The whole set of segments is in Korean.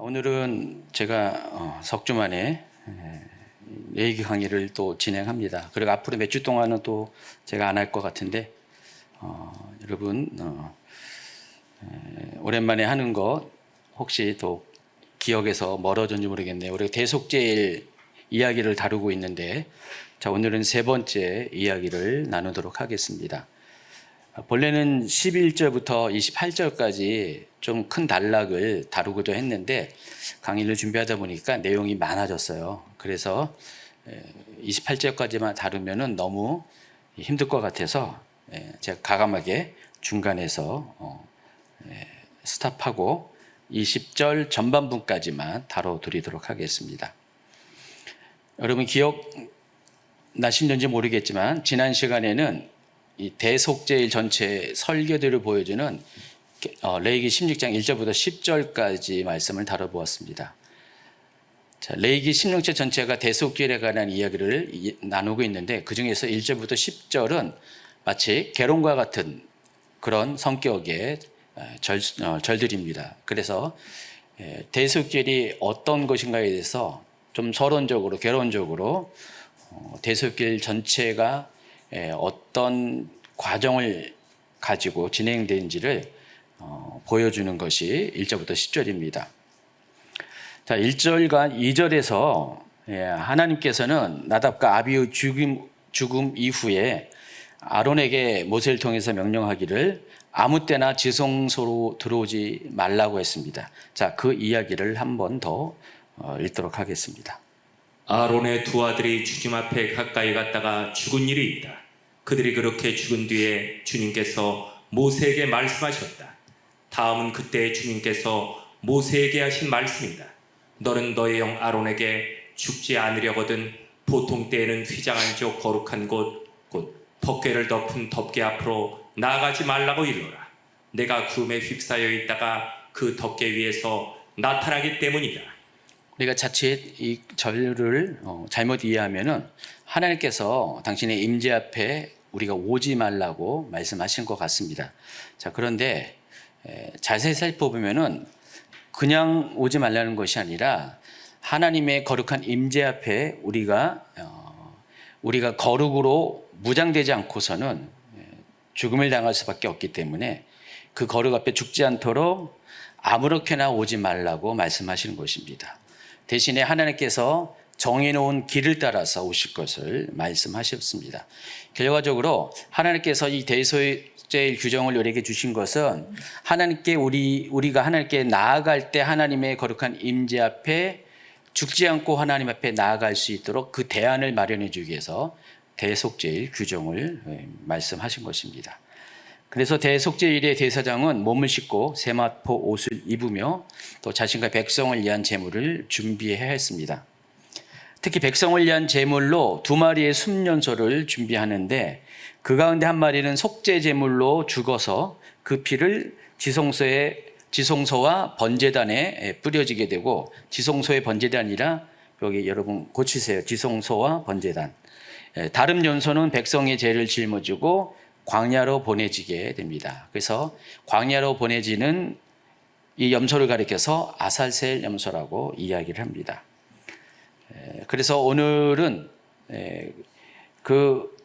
오늘은 제가 석 주 만에 레이기 강의를 또 진행합니다. 그리고 앞으로 몇 주 동안은 또 제가 안 할 것 같은데 여러분 오랜만에 하는 것 혹시 또 기억에서 멀어졌는지 모르겠네요. 우리가 대속죄일 이야기를 다루고 있는데 자, 오늘은 세 번째 이야기를 나누도록 하겠습니다. 본래는 11절부터 28절까지 좀 큰 단락을 다루고자 했는데 강의를 준비하다 보니까 내용이 많아졌어요. 그래서 28절까지만 다루면 너무 힘들 것 같아서 제가 과감하게 중간에서 스탑하고 20절 전반부까지만 다뤄드리도록 하겠습니다. 여러분 기억 나시는지 모르겠지만 지난 시간에는 이 대속죄일 전체 설교들을 보여주는 레위기 16장 1절부터 10절까지 말씀을 다뤄보았습니다. 자, 레위기 16장 전체가 대속죄일에 관한 이야기를 나누고 있는데 그 중에서 1절부터 10절은 마치 개론과 같은 그런 성격의 절들입니다. 그래서 대속죄일이 어떤 것인가에 대해서 좀 서론적으로 개론적으로 대속죄일 전체가 어떤 과정을 가지고 진행된지를 보여주는 것이 1절부터 10절입니다. 자, 1절과 2절에서 하나님께서는 나답과 아비의 죽음 이후에 아론에게 모세를 통해서 명령하기를 아무 때나 지성소로 들어오지 말라고 했습니다. 자, 그 이야기를 한 번 더 읽도록 하겠습니다. 아론의 두 아들이 주님 앞에 가까이 갔다가 죽은 일이 있다. 그들이 그렇게 죽은 뒤에 주님께서 모세에게 말씀하셨다. 다음은 그때 주님께서 모세에게 하신 말씀이다. 너는 너의 형 아론에게 죽지 않으려거든 보통 때에는 휘장한 쪽 거룩한 곳, 곧 덮개를 덮은 덮개 앞으로 나아가지 말라고 일러라. 내가 구름에 휩싸여 있다가 그 덮개 위에서 나타나기 때문이다. 우리가 자칫 이 절을 잘못 이해하면은 하나님께서 당신의 임재 앞에 우리가 오지 말라고 말씀하신 것 같습니다. 자, 그런데 자세히 살펴보면은 그냥 오지 말라는 것이 아니라 하나님의 거룩한 임재 앞에 우리가 거룩으로 무장되지 않고서는 죽음을 당할 수밖에 없기 때문에 그 거룩 앞에 죽지 않도록 아무렇게나 오지 말라고 말씀하시는 것입니다. 대신에 하나님께서 정해놓은 길을 따라서 오실 것을 말씀하셨습니다. 결과적으로 하나님께서 이 대속죄일 규정을 우리에게 주신 것은 하나님께 우리가 하나님께 나아갈 때 하나님의 거룩한 임재 앞에 죽지 않고 하나님 앞에 나아갈 수 있도록 그 대안을 마련해 주기 위해서 대속죄일 규정을 말씀하신 것입니다. 그래서 대속죄일의 대사장은 몸을 씻고 세마포 옷을 입으며 또 자신과 백성을 위한 제물을 준비해야 했습니다. 특히 백성을 위한 제물로 2마리의 순년소를 준비하는데 그 가운데 한 마리는 속죄 제물로 죽어서 그 피를 지성소와 번제단에 뿌려지게 되고 지성소의 번제단이라 여기 여러분 고치세요. 지성소와 번제단. 다른 연소는 백성의 죄를 짊어지고 광야로 보내지게 됩니다. 그래서 광야로 보내지는 이 염소를 가리켜서 아살셀 염소라고 이야기를 합니다. 그래서 오늘은 그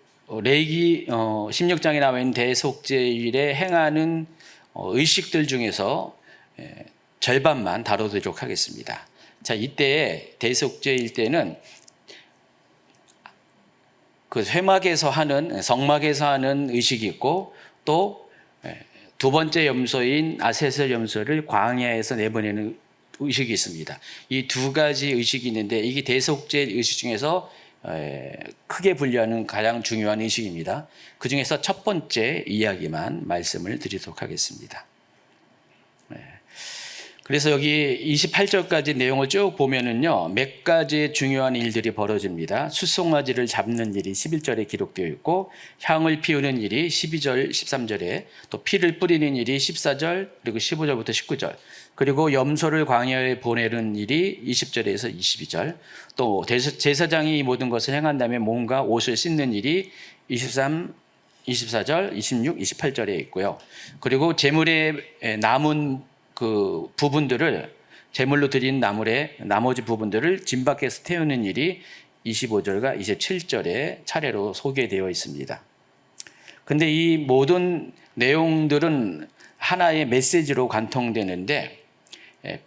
레위기 16장에 나와 있는 대속죄일에 행하는 의식들 중에서 절반만 다뤄드리도록 하겠습니다. 자, 이때 대속죄일 때는 그 회막에서 하는 성막에서 하는 의식이 있고 또 두 번째 염소인 아세셀 염소를 광야에서 내보내는 의식이 있습니다. 이 두 가지 의식이 있는데 이게 대속죄일 의식 중에서 크게 분류하는 가장 중요한 의식입니다. 그 중에서 첫 번째 이야기만 말씀을 드리도록 하겠습니다. 그래서 여기 28절까지 내용을 쭉 보면은요, 몇 가지 중요한 일들이 벌어집니다. 숫송아지를 잡는 일이 11절에 기록되어 있고, 향을 피우는 일이 12절, 13절에, 또 피를 뿌리는 일이 14절, 그리고 15절부터 19절, 그리고 염소를 광야에 보내는 일이 20절에서 22절, 또 제사장이 이 모든 것을 행한 다음에 몸과 옷을 씻는 일이 23, 24절, 26, 28절에 있고요. 그리고 제물에 남은 그 부분들을 제물로 드린 나물의 나머지 부분들을 진 밖에서 태우는 일이 25절과 27절에 차례로 소개되어 있습니다. 근데 이 모든 내용들은 하나의 메시지로 관통되는데,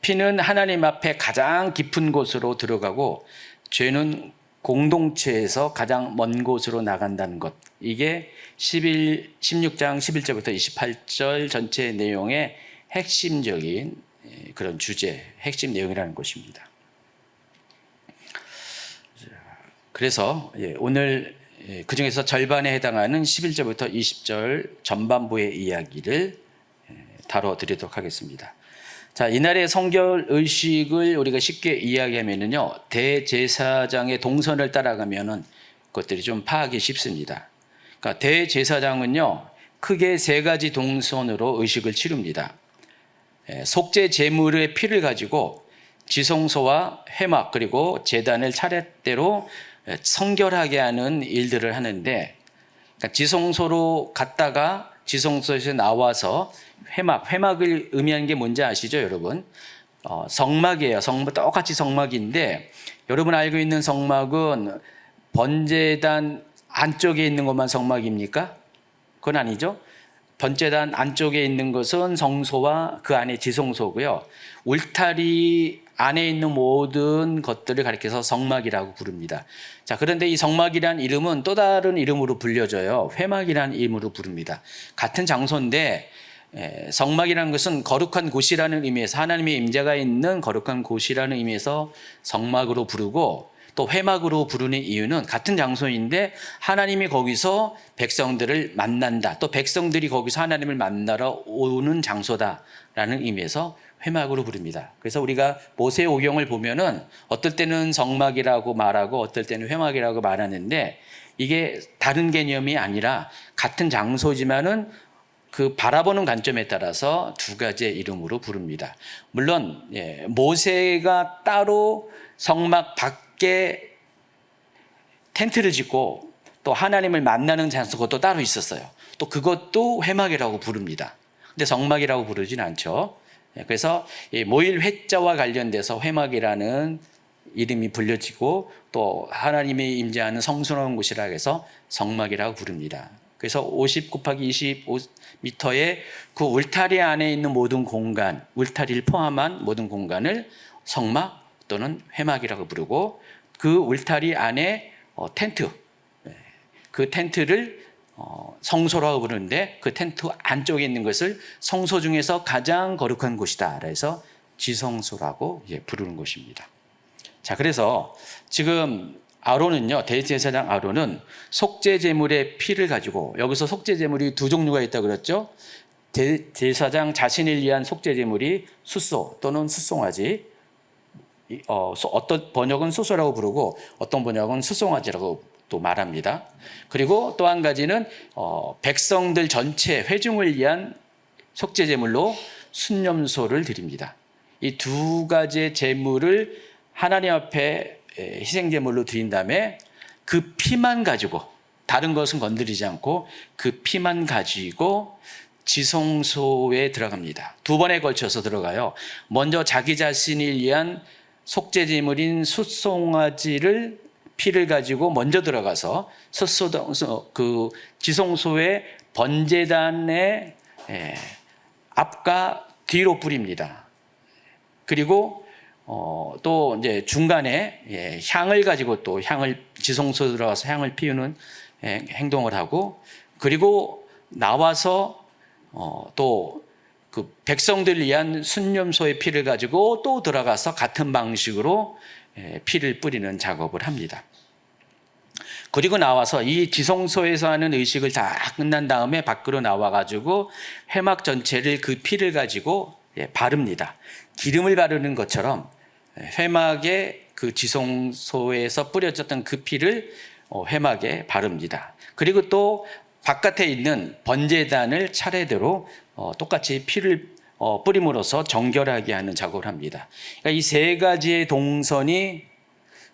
피는 하나님 앞에 가장 깊은 곳으로 들어가고 죄는 공동체에서 가장 먼 곳으로 나간다는 것. 이게 16장 11절부터 28절 전체 내용의 핵심적인 그런 주제, 핵심 내용이라는 것입니다. 그래서 오늘 그 중에서 절반에 해당하는 11절부터 20절 전반부의 이야기를 다뤄드리도록 하겠습니다. 자, 이날의 성결 의식을 우리가 쉽게 이야기하면은요, 대제사장의 동선을 따라가면은 그것들이 좀 파악이 쉽습니다. 그러니까 대제사장은요, 크게 세 가지 동선으로 의식을 치릅니다. 속죄 제물의 피를 가지고 지성소와 회막 그리고 제단을 차례대로 성결하게 하는 일들을 하는데, 그러니까 지성소로 갔다가 지성소에서 나와서 회막을 의미하는 게 뭔지 아시죠, 여러분? 성막이에요. 똑같이 성막인데, 여러분 알고 있는 성막은 번제단 안쪽에 있는 것만 성막입니까? 그건 아니죠. 번제단 안쪽에 있는 것은 성소와 그 안에 지성소고요. 울타리 안에 있는 모든 것들을 가리켜서 성막이라고 부릅니다. 자, 그런데 이 성막이라는 이름은 또 다른 이름으로 불려져요. 회막이라는 이름으로 부릅니다. 같은 장소인데 성막이라는 것은 거룩한 곳이라는 의미에서, 하나님의 임재가 있는 거룩한 곳이라는 의미에서 성막으로 부르고, 또 회막으로 부르는 이유는 같은 장소인데 하나님이 거기서 백성들을 만난다, 또 백성들이 거기서 하나님을 만나러 오는 장소다라는 의미에서 회막으로 부릅니다. 그래서 우리가 모세오경을 보면은 어떨 때는 성막이라고 말하고 어떨 때는 회막이라고 말하는데, 이게 다른 개념이 아니라 같은 장소지만은 그 바라보는 관점에 따라서 두 가지의 이름으로 부릅니다. 물론 모세가 따로 성막 밖에 텐트를 짓고 또 하나님을 만나는 장소가 또 따로 있었어요. 또 그것도 회막이라고 부릅니다. 근데 성막이라고 부르진 않죠. 그래서 모일 회자와 관련돼서 회막이라는 이름이 불려지고, 또 하나님이 임재하는 성스러운 곳이라 해서 성막이라고 부릅니다. 그래서 50 곱하기 25m의 그 울타리 안에 있는 모든 공간, 울타리를 포함한 모든 공간을 성막 또는 회막이라고 부르고, 그 울타리 안에 텐트, 그 텐트를 성소라고 부르는데, 그 텐트 안쪽에 있는 것을 성소 중에서 가장 거룩한 곳이다 그래서 지성소라고 부르는 것입니다. 자, 그래서 지금 아론은요, 대제사장 아론은 속죄 제물의 피를 가지고, 여기서 속죄 제물이 두 종류가 있다고 그랬죠. 제사장 자신을 위한 속죄 제물이 숫소 또는 숫송아지, 어떤 번역은 숫소라고 부르고 어떤 번역은 숫송아지라고 또 말합니다. 그리고 또 한 가지는 백성들 전체 회중을 위한 속죄 제물로 순념소를 드립니다. 이 두 가지의 제물을 하나님 앞에 희생 제물로 드린 다음에 그 피만 가지고, 다른 것은 건드리지 않고 그 피만 가지고 지성소에 들어갑니다. 두 번에 걸쳐서 들어가요. 먼저 자기 자신을 위한 속죄 제물인 숫송아지를 피를 가지고 먼저 들어가서 그 지성소의 번제단의 앞과 뒤로 뿌립니다. 그리고 또 이제 중간에 향을 가지고 또 지성소에 들어가서 향을 피우는 행동을 하고, 그리고 나와서 또 그 백성들을 위한 순념소의 피를 가지고 또 들어가서 같은 방식으로 피를 뿌리는 작업을 합니다. 그리고 나와서 이 지성소에서 하는 의식을 다 끝난 다음에 밖으로 나와가지고 회막 전체를 그 피를 가지고 바릅니다. 기름을 바르는 것처럼 회막에 그 지성소에서 뿌려졌던 그 피를 회막에 바릅니다. 그리고 또 바깥에 있는 번제단을 차례대로 똑같이 피를 뿌림으로써 정결하게 하는 작업을 합니다. 그러니까 이 세 가지의 동선이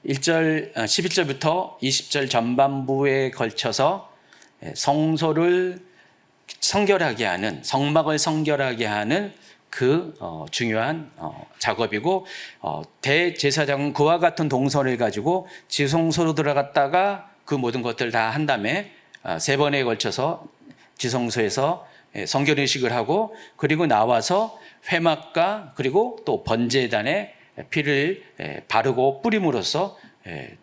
11절부터 20절 전반부에 걸쳐서 성소를 성결하게 하는, 성막을 성결하게 하는 중요한 작업이고, 대제사장은 그와 같은 동선을 가지고 지성소로 들어갔다가 그 모든 것들 다 한 다음에 3번에 걸쳐서 지성소에서 성결의식을 하고, 그리고 나와서 회막과 그리고 또 번제단에 피를 바르고 뿌림으로써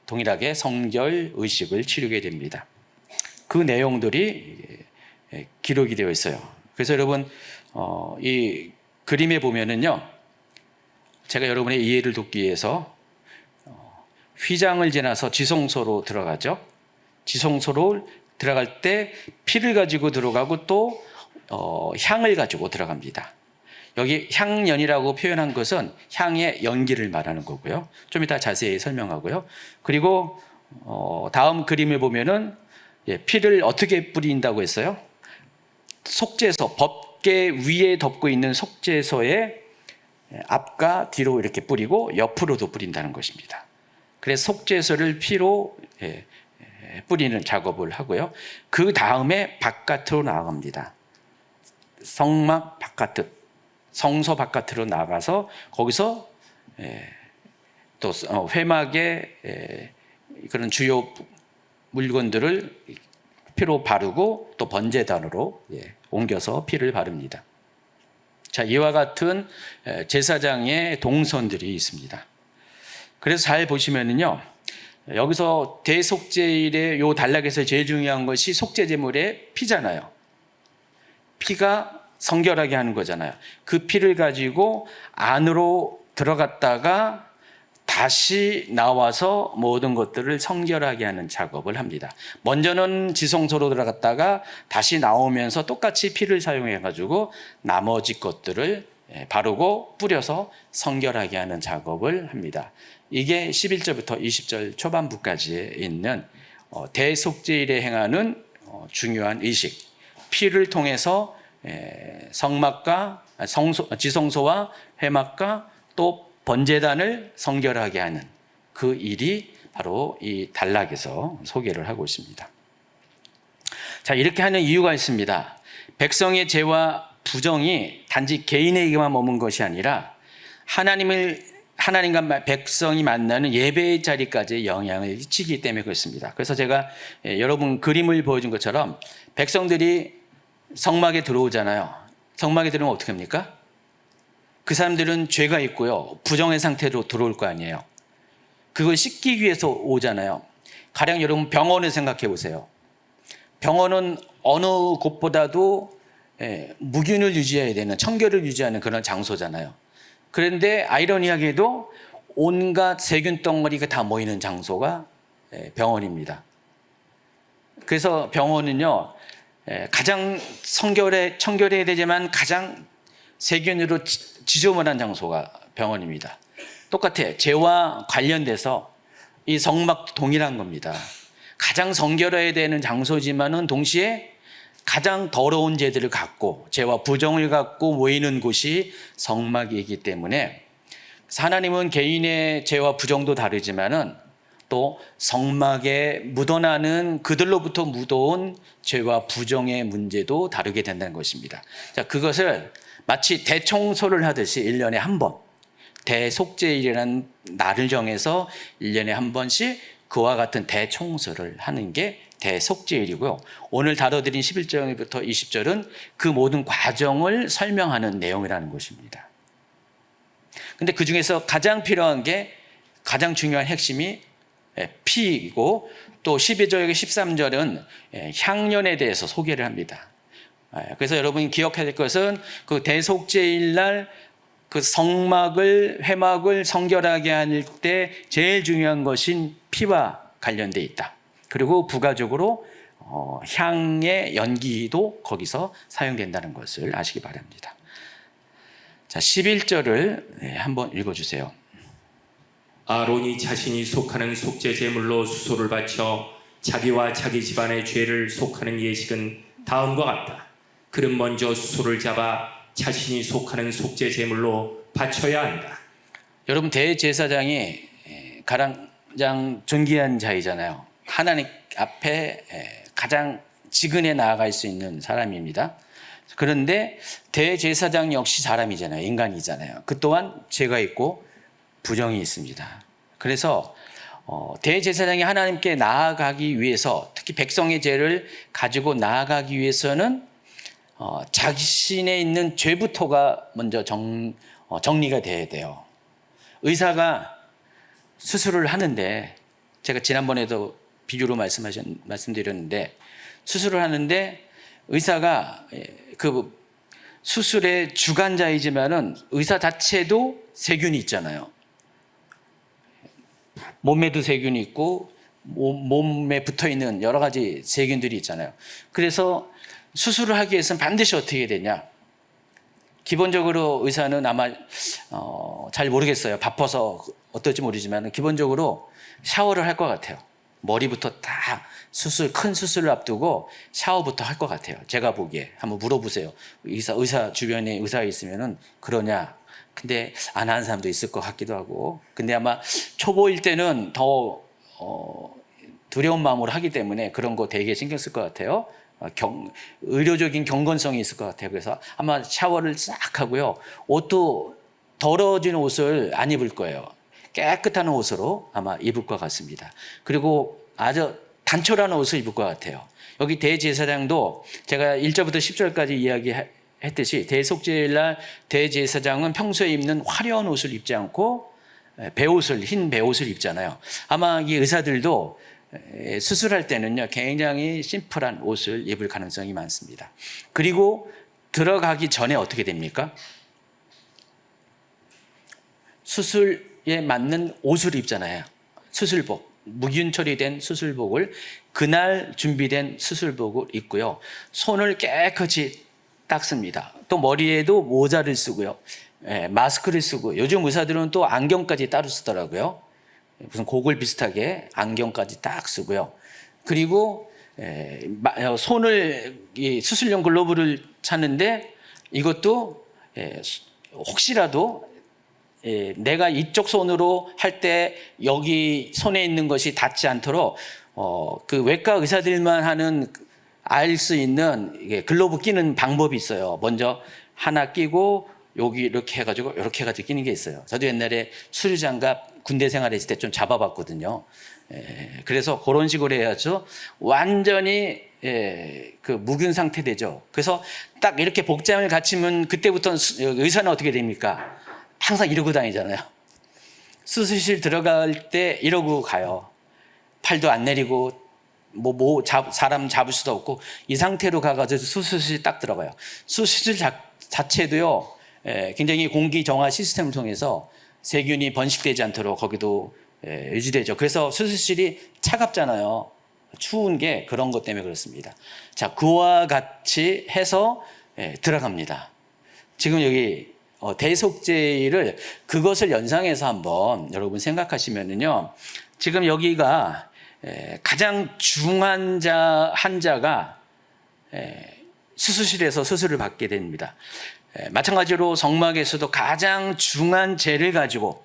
동일하게 성결의식을 치르게 됩니다. 그 내용들이 기록이 되어 있어요. 그래서 여러분 이 그림에 보면은요, 제가 여러분의 이해를 돕기 위해서 휘장을 지나서 지성소로 들어가죠. 지성소로 들어갈 때 피를 가지고 들어가고 또 향을 가지고 들어갑니다. 여기 향연이라고 표현한 것은 향의 연기를 말하는 거고요. 좀 이따 자세히 설명하고요. 그리고 다음 그림을 보면은 피를 어떻게 뿌린다고 했어요? 속죄소, 법궤 위에 덮고 있는 속죄소에 앞과 뒤로 이렇게 뿌리고 옆으로도 뿌린다는 것입니다. 그래서 속죄소를 피로 뿌리는 작업을 하고요. 그 다음에 바깥으로 나아갑니다. 성막 바깥, 성소 바깥으로 나가서 거기서 또 회막에 그런 주요 물건들을 피로 바르고 또 번제단으로 옮겨서 피를 바릅니다. 자, 이와 같은 제사장의 동선들이 있습니다. 그래서 잘 보시면은요, 여기서 대속죄일의 요 단락에서 제일 중요한 것이 속죄제물의 피잖아요. 피가 성결하게 하는 거잖아요. 그 피를 가지고 안으로 들어갔다가 다시 나와서 모든 것들을 성결하게 하는 작업을 합니다. 먼저는 지성소로 들어갔다가 다시 나오면서 똑같이 피를 사용해 가지고 나머지 것들을 바르고 뿌려서 성결하게 하는 작업을 합니다. 이게 11절부터 20절 초반부까지 있는 대속죄일에 행하는 중요한 의식, 피를 통해서 성막과 지성소와 회막과 또 번제단을 성결하게 하는 그 일이 바로 이 단락에서 소개를 하고 있습니다. 자, 이렇게 하는 이유가 있습니다. 백성의 죄와 부정이 단지 개인에게만 머문 것이 아니라 하나님과 백성이 만나는 예배의 자리까지 영향을 끼치기 때문에 그렇습니다. 그래서 제가 여러분 그림을 보여준 것처럼 백성들이 성막에 들어오잖아요. 성막에 들어오면 어떻게 합니까? 그 사람들은 죄가 있고요, 부정의 상태로 들어올 거 아니에요. 그걸 씻기 위해서 오잖아요. 가령 여러분 병원을 생각해 보세요. 병원은 어느 곳보다도 무균을 유지해야 되는, 청결을 유지하는 그런 장소잖아요. 그런데 아이러니하게도 온갖 세균 덩어리가 다 모이는 장소가 병원입니다. 그래서 병원은요, 가장 청결해야 되지만 가장 세균으로 지저분한 장소가 병원입니다. 똑같아. 죄와 관련돼서 이 성막도 동일한 겁니다. 가장 성결해야 되는 장소지만은 동시에 가장 더러운 죄들을 갖고, 죄와 부정을 갖고 모이는 곳이 성막이기 때문에 하나님은 개인의 죄와 부정도 다르지만은 또 성막에 묻어나는 그들로부터 묻어온 죄와 부정의 문제도 다르게 된다는 것입니다. 자, 그것을 마치 대청소를 하듯이 1년에 한 번, 대속죄일이라는 날을 정해서 1년에 한 번씩 그와 같은 대청소를 하는 게 대속죄일이고요. 오늘 다뤄드린 11절부터 20절은 그 모든 과정을 설명하는 내용이라는 것입니다. 근데 그 중에서 가장 필요한 게, 가장 중요한 핵심이 피이고, 또 12절과 13절은 향연에 대해서 소개를 합니다. 그래서 여러분이 기억해야 될 것은 그 대속죄일 날 그 성막을, 회막을 성결하게 할 때 제일 중요한 것인 피와 관련되어 있다. 그리고 부가적으로 향의 연기도 거기서 사용된다는 것을 아시기 바랍니다. 자, 11절을 한번 읽어주세요. 아론이 자신이 속하는 속죄 제물로 수소를 바쳐 자기와 자기 집안의 죄를 속하는 예식은 다음과 같다. 그는 먼저 수소를 잡아 자신이 속하는 속죄 제물로 바쳐야 한다. 여러분, 대제사장이 가장 존귀한 자이잖아요. 하나님 앞에 가장 지근에 나아갈 수 있는 사람입니다. 그런데 대제사장 역시 사람이잖아요. 인간이잖아요. 그 또한 죄가 있고 부정이 있습니다. 그래서 대제사장이 하나님께 나아가기 위해서, 특히 백성의 죄를 가지고 나아가기 위해서는 자신에 있는 죄부터가 먼저 정리가 돼야 돼요. 의사가 수술을 하는데, 제가 지난번에도 비유로 말씀드렸는데, 수술을 하는데 의사가 그 수술의 주관자이지만은 의사 자체도 세균이 있잖아요. 몸에도 세균이 있고 몸에 붙어 있는 여러 가지 세균들이 있잖아요. 그래서 수술을 하기 위해서는 반드시 어떻게 해야 되냐? 기본적으로 의사는 아마 잘 모르겠어요. 바빠서 어떨지 모르지만 기본적으로 샤워를 할 것 같아요. 머리부터 다 큰 수술을 앞두고 샤워부터 할 것 같아요. 제가 보기에. 한번 물어보세요. 의사 주변에 의사가 있으면은 그러냐? 근데 안 하는 사람도 있을 것 같기도 하고. 근데 아마 초보일 때는 더 두려운 마음으로 하기 때문에 그런 거 되게 신경 쓸 것 같아요. 의료적인 경건성이 있을 것 같아요. 그래서 아마 샤워를 싹 하고요. 옷도 더러워진 옷을 안 입을 거예요. 깨끗한 옷으로 아마 입을 것 같습니다. 그리고 아주 단촐한 옷을 입을 것 같아요. 여기 대제사장도 제가 1절부터 10절까지 이야기했듯이 대속죄일날 대제사장은 평소에 입는 화려한 옷을 입지 않고 흰 베옷을 입잖아요. 아마 이 의사들도 수술할 때는요, 굉장히 심플한 옷을 입을 가능성이 많습니다. 그리고 들어가기 전에 어떻게 됩니까? 수술에 맞는 옷을 입잖아요. 수술복, 무균 처리된 수술복을, 그날 준비된 수술복을 입고요. 손을 깨끗이 닦습니다. 또 머리에도 모자를 쓰고요. 마스크를 쓰고, 요즘 의사들은 또 안경까지 따로 쓰더라고요. 무슨 고글 비슷하게 안경까지 딱 쓰고요. 그리고 손을 수술용 글러브를 찾는데, 이것도 혹시라도 내가 이쪽 손으로 할 때 여기 손에 있는 것이 닿지 않도록 그 외과 의사들만 하는 알 수 있는 글러브 끼는 방법이 있어요. 먼저 하나 끼고 여기 이렇게 해가지고 끼는 게 있어요. 저도 옛날에 수류장갑 군대 생활했을 때 좀 잡아봤거든요. 그래서 그런 식으로 해야죠. 완전히 그 무균 상태 되죠. 그래서 딱 이렇게 복장을 갖추면 그때부터 의사는 어떻게 됩니까? 항상 이러고 다니잖아요. 수술실 들어갈 때 이러고 가요. 팔도 안 내리고 사람 잡을 수도 없고 이 상태로 가가지고 수술실 딱 들어가요. 수술실 자체도요, 굉장히 공기 정화 시스템을 통해서 세균이 번식되지 않도록 거기도 유지되죠. 그래서 수술실이 차갑잖아요. 추운 게 그런 것 때문에 그렇습니다. 자, 그와 같이 해서 들어갑니다. 지금 여기 대속죄를 그것을 연상해서 한번 여러분 생각하시면은요, 지금 여기가 가장 중한 환자가 수술실에서 수술을 받게 됩니다. 마찬가지로 성막에서도 가장 중한 죄를 가지고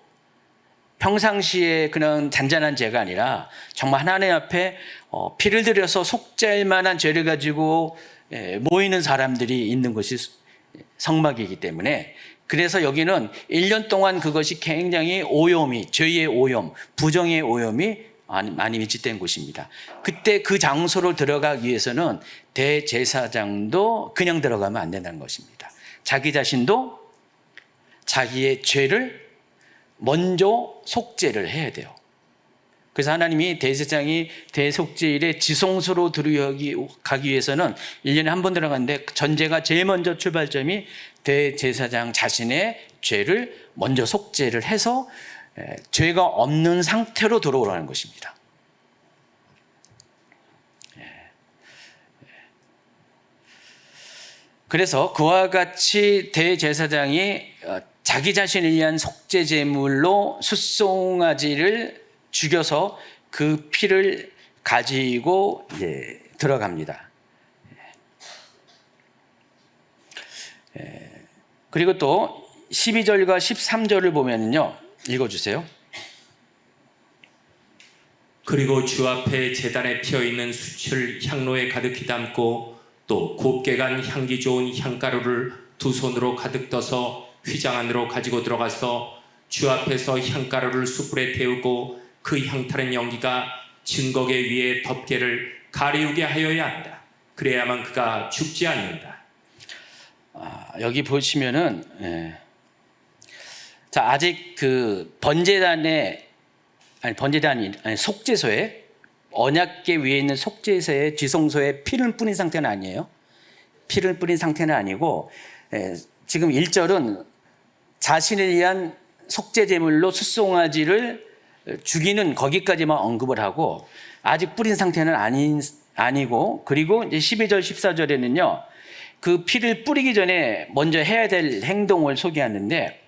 평상시에 그냥 잔잔한 죄가 아니라 정말 하나님 앞에 피를 들여서 속죄할 만한 죄를 가지고 모이는 사람들이 있는 것이 성막이기 때문에, 그래서 여기는 1년 동안 그것이 굉장히 죄의 오염, 부정의 오염이 많이 밀집된 곳입니다. 그때 그 장소로 들어가기 위해서는 대제사장도 그냥 들어가면 안 된다는 것입니다. 자기 자신도 자기의 죄를 먼저 속죄를 해야 돼요. 그래서 하나님이 대제사장이 대속죄일에 지성소로 들어가기 위해서는 1년에 한 번 들어가는데, 전제가 제일 먼저 출발점이 대제사장 자신의 죄를 먼저 속죄를 해서 죄가 없는 상태로 들어오라는 것입니다. 그래서 그와 같이 대제사장이 자기 자신을 위한 속죄 제물로 숫송아지를 죽여서 그 피를 가지고 들어갑니다. 그리고 또 12절과 13절을 보면요, 읽어주세요. 그리고 주 앞에 제단에 피어 있는 숯을 향로에 가득히 담고 또 곱게 간 향기 좋은 향가루를 두 손으로 가득 떠서 휘장 안으로 가지고 들어가서 주 앞에서 향가루를 숯불에 태우고 그 향타는 연기가 증거계 위에 덮개를 가리우게 하여야 한다. 그래야만 그가 죽지 않는다. 여기 보시면은 자, 아직 그 속죄소에 언약궤 위에 있는 속죄소에 지성소에 피를 뿌린 상태는 아니에요. 피를 뿌린 상태는 아니고 지금 1절은 자신을 위한 속죄 제물로 숫송아지를 죽이는 거기까지만 언급을 하고 아직 뿌린 상태는 아니고, 그리고 이제 12절 14절에는요 그 피를 뿌리기 전에 먼저 해야 될 행동을 소개하는데,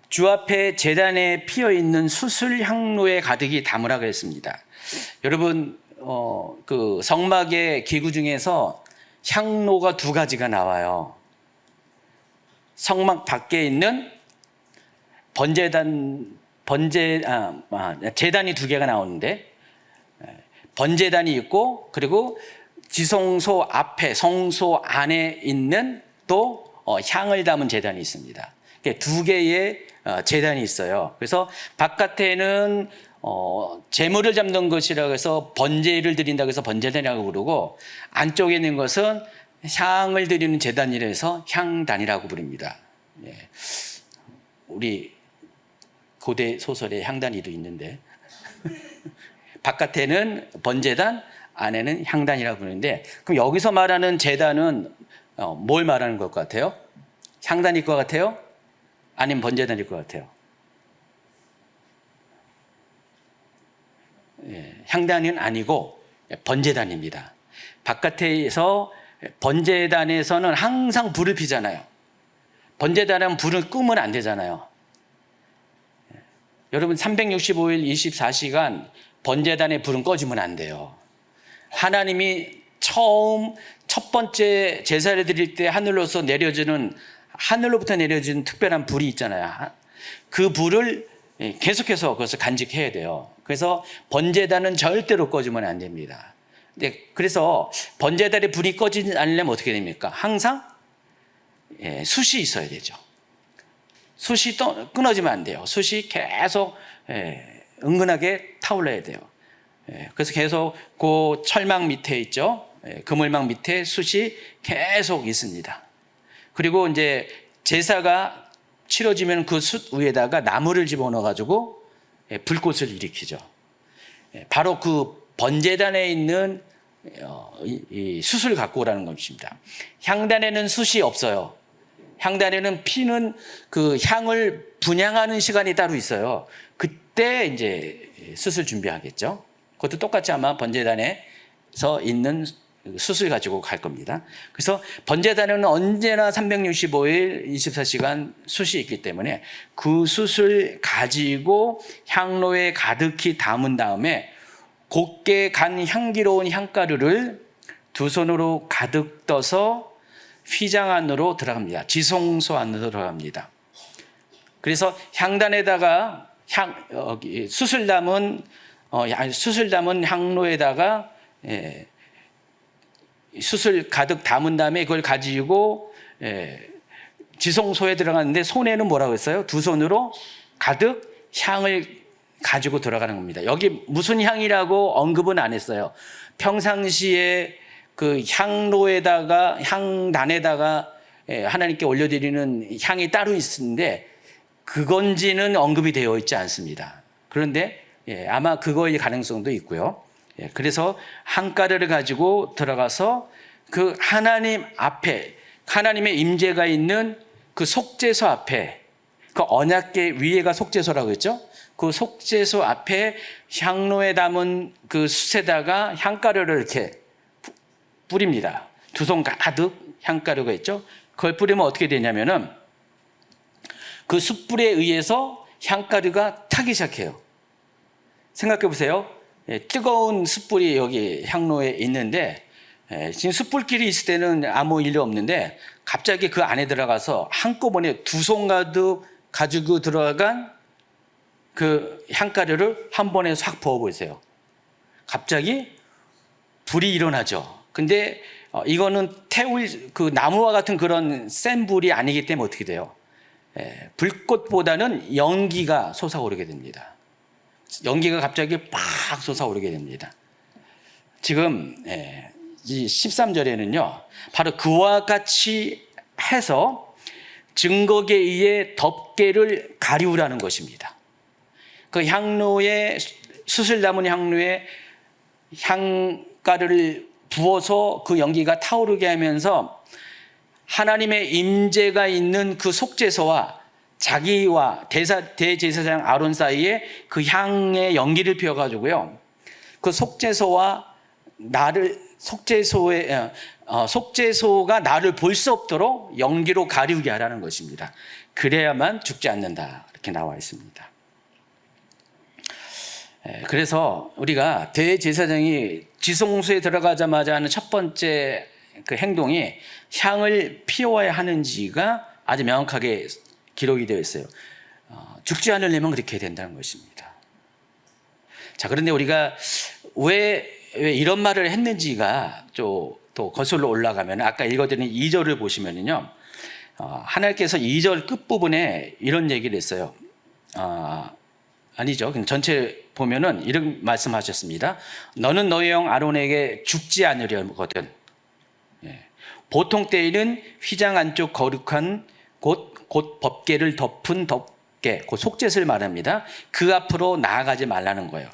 주 앞에 제단에 피어 있는 수술 향로에 가득히 담으라고 했습니다. 여러분 그 성막의 기구 중에서 향로가 두 가지가 나와요. 성막 밖에 있는 제단이 두 개가 나오는데, 번제단이 있고, 그리고 지성소 앞에 성소 안에 있는 또 향을 담은 제단이 있습니다. 두 개의 제단이 있어요. 그래서 바깥에는 제물을 잡는 것이라고 해서 번제를 드린다고 해서 번제단이라고 부르고, 안쪽에 있는 것은 향을 드리는 제단이라 해서 향단이라고 부릅니다. 우리 고대 소설에 향단이도 있는데 바깥에는 번제단, 안에는 향단이라고 부르는데, 그럼 여기서 말하는 제단은 뭘 말하는 것 같아요? 향단일 것 같아요? 아니면 번제단일 것 같아요? 향단은 아니고 번제단입니다. 바깥에서 번제단에서는 항상 불을 피잖아요. 번제단은 불을 끄면 안 되잖아요. 여러분 365일 24시간 번제단의 불은 꺼지면 안 돼요. 하나님이 첫 번째 제사를 드릴 때 하늘로부터 내려지는 특별한 불이 있잖아요. 그 불을 계속해서 그것을 간직해야 돼요. 그래서 번제단은 절대로 꺼지면 안 됩니다. 그래서 번제단의 불이 꺼지지 않으려면 어떻게 됩니까? 항상 숯이 있어야 되죠. 숯이 끊어지면 안 돼요. 숯이 계속 은근하게 타올라야 돼요. 그래서 계속 그 철망 밑에 있죠. 그물망 밑에 숯이 계속 있습니다. 그리고 이제 제사가 치러지면 그 숯 위에다가 나무를 집어넣어 가지고 불꽃을 일으키죠. 바로 그 번제단에 있는 이 숯을 갖고 오라는 것입니다. 향단에는 숯이 없어요. 향단에는 피는 그 향을 분향하는 시간이 따로 있어요. 그때 이제 숯을 준비하겠죠. 그것도 똑같이 아마 번제단에서 있는 숯을 가지고 갈 겁니다. 그래서 번제단에는 언제나 365일 24시간 숯이 있기 때문에 그 숯을 가지고 향로에 가득히 담은 다음에 곱게 간 향기로운 향가루를 두 손으로 가득 떠서 휘장 안으로 들어갑니다. 지성소 안으로 들어갑니다. 그래서 향단에다가 숯을 담은 향로에다가 숯을 가득 담은 다음에 그걸 가지고 지성소에 들어가는데, 손에는 뭐라고 했어요? 두 손으로 가득 향을 가지고 들어가는 겁니다. 여기 무슨 향이라고 언급은 안 했어요. 평상시에 그 향로에다가 향단에다가 하나님께 올려드리는 향이 따로 있는데 그건지는 언급이 되어 있지 않습니다. 그런데 아마 그거일 가능성도 있고요. 그래서 향가루를 가지고 들어가서 그 하나님 앞에, 하나님의 임재가 있는 그 속죄소 앞에, 그 언약궤 위에가 속죄소라고 했죠. 그 속죄소 앞에 향로에 담은 그 숯에다가 향가루를 이렇게 뿌립니다. 두 손 가득 향가루가 있죠. 그걸 뿌리면 어떻게 되냐면은 그 숯불에 의해서 향가루가 타기 시작해요. 생각해 보세요. 뜨거운 숯불이 여기 향로에 있는데, 지금 숯불길이 있을 때는 아무 일이 없는데 갑자기 그 안에 들어가서 한꺼번에 두 손 가득 가지고 들어간 그 향가루를 한 번에 싹 부어보세요. 갑자기 불이 일어나죠. 근데 이거는 태울 그 나무와 같은 그런 센 불이 아니기 때문에 어떻게 돼요? 불꽃보다는 연기가 솟아오르게 됩니다. 연기가 갑자기 팍 솟아오르게 됩니다. 지금 이 13절에는요, 바로 그와 같이 해서 증거계에 의해 덮개를 가리우라는 것입니다. 그 향로에, 수술 담은 향로에 향가를 부어서 그 연기가 타오르게 하면서 하나님의 임재가 있는 그 속죄소와 자기와 대제사장 아론 사이에 그 향의 연기를 피워가지고요, 그 속죄소와 나를 속죄소가 나를 볼 수 없도록 연기로 가리우게 하라는 것입니다. 그래야만 죽지 않는다, 이렇게 나와 있습니다. 그래서 우리가 대제사장이 지성소에 들어가자마자 하는 첫 번째 그 행동이 향을 피워야 하는지가 아주 명확하게 기록이 되어 있어요. 죽지 않으려면 그렇게 해야 된다는 것입니다. 자, 그런데 우리가 왜 이런 말을 했는지가 또 거슬러 올라가면, 아까 읽어드린 2절을 보시면은요, 하나님께서 2절 끝부분에 이런 얘기를 했어요. 아니죠. 그냥 전체 보면은 이런 말씀하셨습니다. 너는 너의 형 아론에게 죽지 않으려거든. 보통 때에는 휘장 안쪽 거룩한 곧 법궤를 덮은 덮개, 곧 속죄를 말합니다. 그 앞으로 나아가지 말라는 거예요.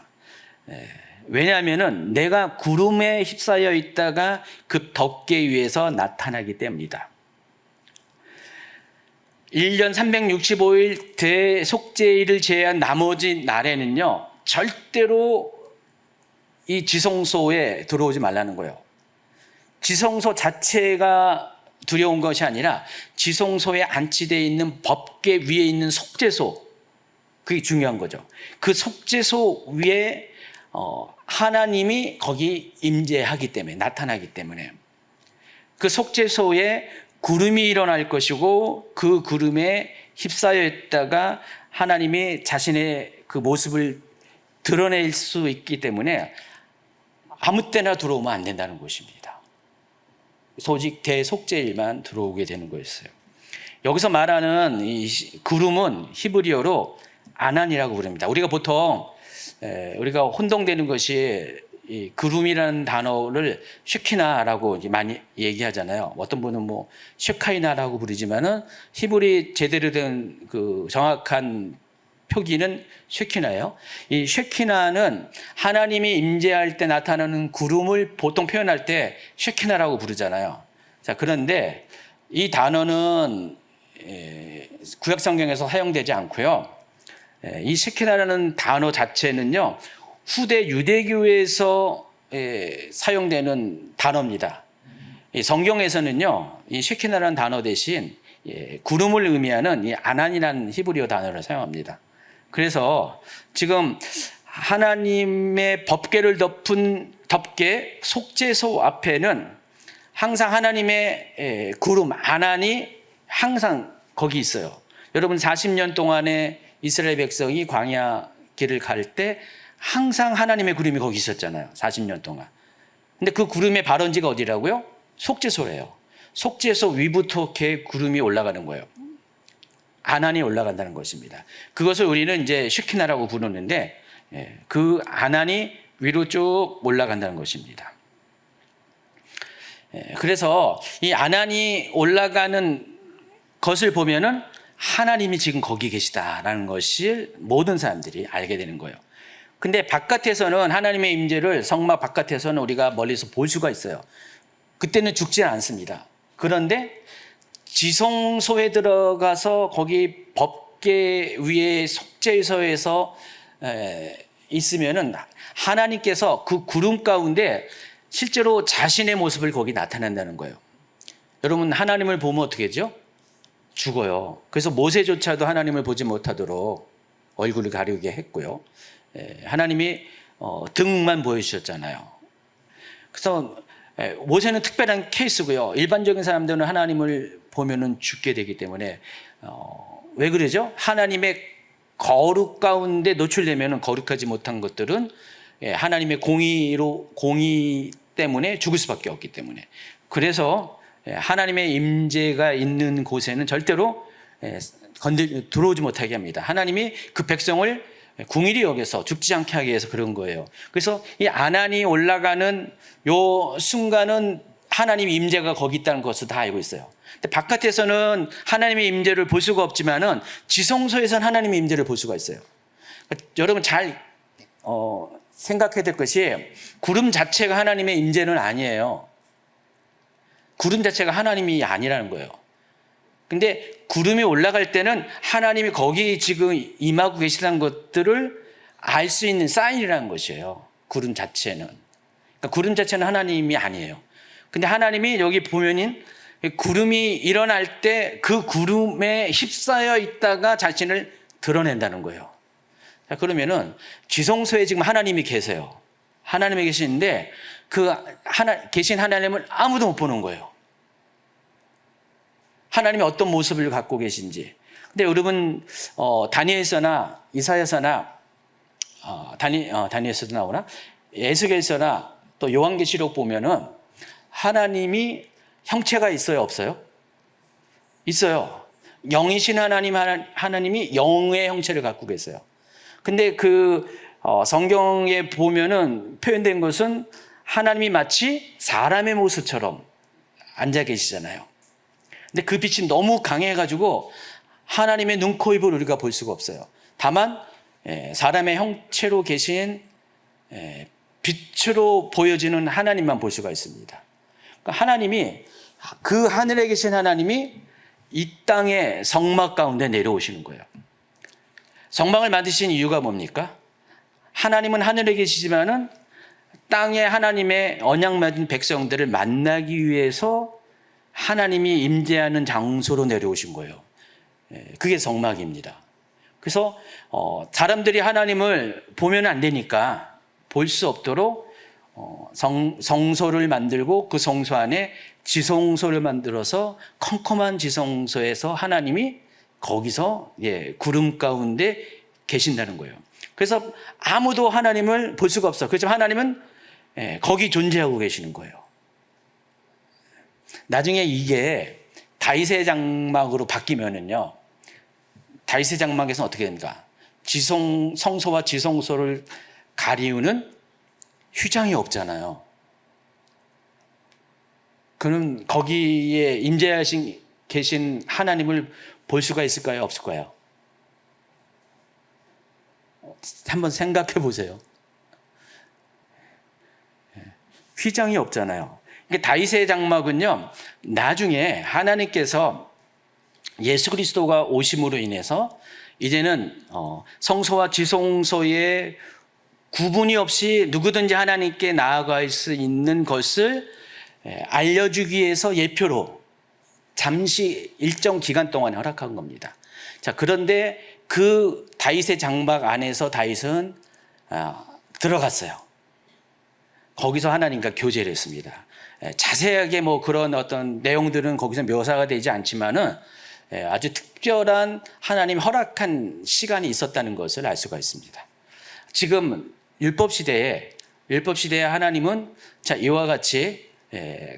왜냐하면은 내가 구름에 휩싸여 있다가 그 덮개 위에서 나타나기 때문이다. 1년 365일 대속죄일을 제외한 나머지 날에는요, 절대로 이 지성소에 들어오지 말라는 거예요. 지성소 자체가 두려운 것이 아니라 지성소에 안치되어 있는 법궤 위에 있는 속죄소, 그게 중요한 거죠. 그 속죄소 위에 하나님이 거기 임재하기 때문에, 나타나기 때문에 그 속죄소에 구름이 일어날 것이고, 그 구름에 휩싸여 있다가 하나님이 자신의 그 모습을 드러낼 수 있기 때문에 아무 때나 들어오면 안 된다는 것입니다. 오직 대속죄일만 들어오게 되는 거였어요. 여기서 말하는 이 구름은 히브리어로 아난이라고 부릅니다. 우리가 보통 우리가 혼동되는 것이 이 구름이라는 단어를 쉐키나라고 많이 얘기하잖아요. 어떤 분은 뭐 쉐카이나라고 부르지만은 히브리 제대로 된 그 정확한 표기는 쉐키나예요. 이 쉐키나는 하나님이 임재할 때 나타나는 구름을 보통 표현할 때 쉐키나라고 부르잖아요. 자, 그런데 이 단어는 구약 성경에서 사용되지 않고요. 이 쉐키나라는 단어 자체는요, 후대 유대교에서 사용되는 단어입니다. 성경에서는요, 이 쉐키나라는 단어 대신 구름을 의미하는 이 아난이라는 히브리어 단어를 사용합니다. 그래서 지금 하나님의 법궤를 덮은 덮개 속죄소 앞에는 항상 하나님의 구름 아난이 항상 거기 있어요. 여러분 40년 동안에 이스라엘 백성이 광야 길을 갈 때 항상 하나님의 구름이 거기 있었잖아요. 40년 동안. 근데 그 구름의 발원지가 어디라고요? 속죄소래요. 속죄소 위부터 이렇게 구름이 올라가는 거예요. 아난이 올라간다는 것입니다. 그것을 우리는 이제 쉐키나라고 부르는데, 그 아난이 위로 쭉 올라간다는 것입니다. 그래서 이 아난이 올라가는 것을 보면은 하나님이 지금 거기 계시다라는 것을 모든 사람들이 알게 되는 거예요. 근데 바깥에서는 하나님의 임재를 성막 바깥에서는 우리가 멀리서 볼 수가 있어요. 그때는 죽지 않습니다. 그런데 지성소에 들어가서 거기 법궤 위에 속죄소에서 있으면은 하나님께서 그 구름 가운데 실제로 자신의 모습을 거기 나타낸다는 거예요. 여러분, 하나님을 보면 어떻게 되죠? 죽어요. 그래서 모세조차도 하나님을 보지 못하도록 얼굴을 가리우게 했고요. 하나님이 등만 보여주셨잖아요. 그래서 모세는 특별한 케이스고요. 일반적인 사람들은 하나님을 보면은 죽게 되기 때문에 왜 그러죠? 하나님의 거룩 가운데 노출되면은 거룩하지 못한 것들은 하나님의 공의 때문에 죽을 수밖에 없기 때문에. 그래서 하나님의 임재가 있는 곳에는 절대로 들어오지 못하게 합니다. 하나님이 그 백성을 궁일이 여겨서 죽지 않게 하기 위해서 그런 거예요. 그래서 이 아난이 올라가는 요 순간은 하나님의 임재가 거기 있다는 것을 다 알고 있어요. 근데 바깥에서는 하나님의 임재를 볼 수가 없지만은 지성소에서는 하나님의 임재를 볼 수가 있어요. 그러니까 여러분 잘 생각해야 될 것이 구름 자체가 하나님의 임재는 아니에요. 구름 자체가 하나님이 아니라는 거예요. 근데 구름이 올라갈 때는 하나님이 거기 지금 임하고 계시다는 것들을 알 수 있는 사인이라는 것이에요. 구름 자체는. 그러니까 구름 자체는 하나님이 아니에요. 근데 하나님이 여기 보면은 구름이 일어날 때 그 구름에 휩싸여 있다가 자신을 드러낸다는 거예요. 자, 그러면은 지성소에 지금 하나님이 계세요. 하나님이 계시는데 계신 하나님을 아무도 못 보는 거예요. 하나님이 어떤 모습을 갖고 계신지. 근데 여러분 다니엘서나 이사야서나 다니엘서도 나오나 에스겔서나 또 요한계시록 보면은 하나님이 형체가 있어요, 없어요? 있어요. 영이신 하나님이 영의 형체를 갖고 계세요. 근데 성경에 보면은 표현된 것은 하나님이 마치 사람의 모습처럼 앉아 계시잖아요. 근데 그 빛이 너무 강해가지고 하나님의 눈, 코, 입을 우리가 볼 수가 없어요. 다만 사람의 형체로 계신 빛으로 보여지는 하나님만 볼 수가 있습니다. 그러니까 하나님이 그 하늘에 계신 하나님이 이 땅의 성막 가운데 내려오시는 거예요. 성막을 만드신 이유가 뭡니까? 하나님은 하늘에 계시지만은 땅에 하나님의 언약 맺은 백성들을 만나기 위해서 하나님이 임재하는 장소로 내려오신 거예요. 그게 성막입니다. 그래서 사람들이 하나님을 보면 안 되니까 볼 수 없도록 성소를 만들고 그 성소 안에 지성소를 만들어서 컴컴한 지성소에서 하나님이 거기서 구름 가운데 계신다는 거예요. 그래서 아무도 하나님을 볼 수가 없어요. 그렇지만 하나님은 거기 존재하고 계시는 거예요. 나중에 이게 다윗의 장막으로 바뀌면은요, 다윗의 장막에서는 어떻게 됩니까? 성소와 지성소를 가리우는 휘장이 없잖아요. 그럼 거기에 임재하신 계신 하나님을 볼 수가 있을까요? 없을까요? 한번 생각해 보세요. 휘장이 없잖아요. 다윗의 장막은요, 나중에 하나님께서 예수 그리스도가 오심으로 인해서 이제는 성소와 지성소의 구분이 없이 누구든지 하나님께 나아갈 수 있는 것을 알려주기 위해서 예표로 잠시 일정 기간 동안 허락한 겁니다. 자, 그런데 그 다윗의 장막 안에서 다윗은 들어갔어요. 거기서 하나님과 교제를 했습니다. 자세하게 그런 어떤 내용들은 거기서 묘사가 되지 않지만은 아주 특별한 하나님 허락한 시간이 있었다는 것을 알 수가 있습니다. 지금 율법 시대에 하나님은 이와 같이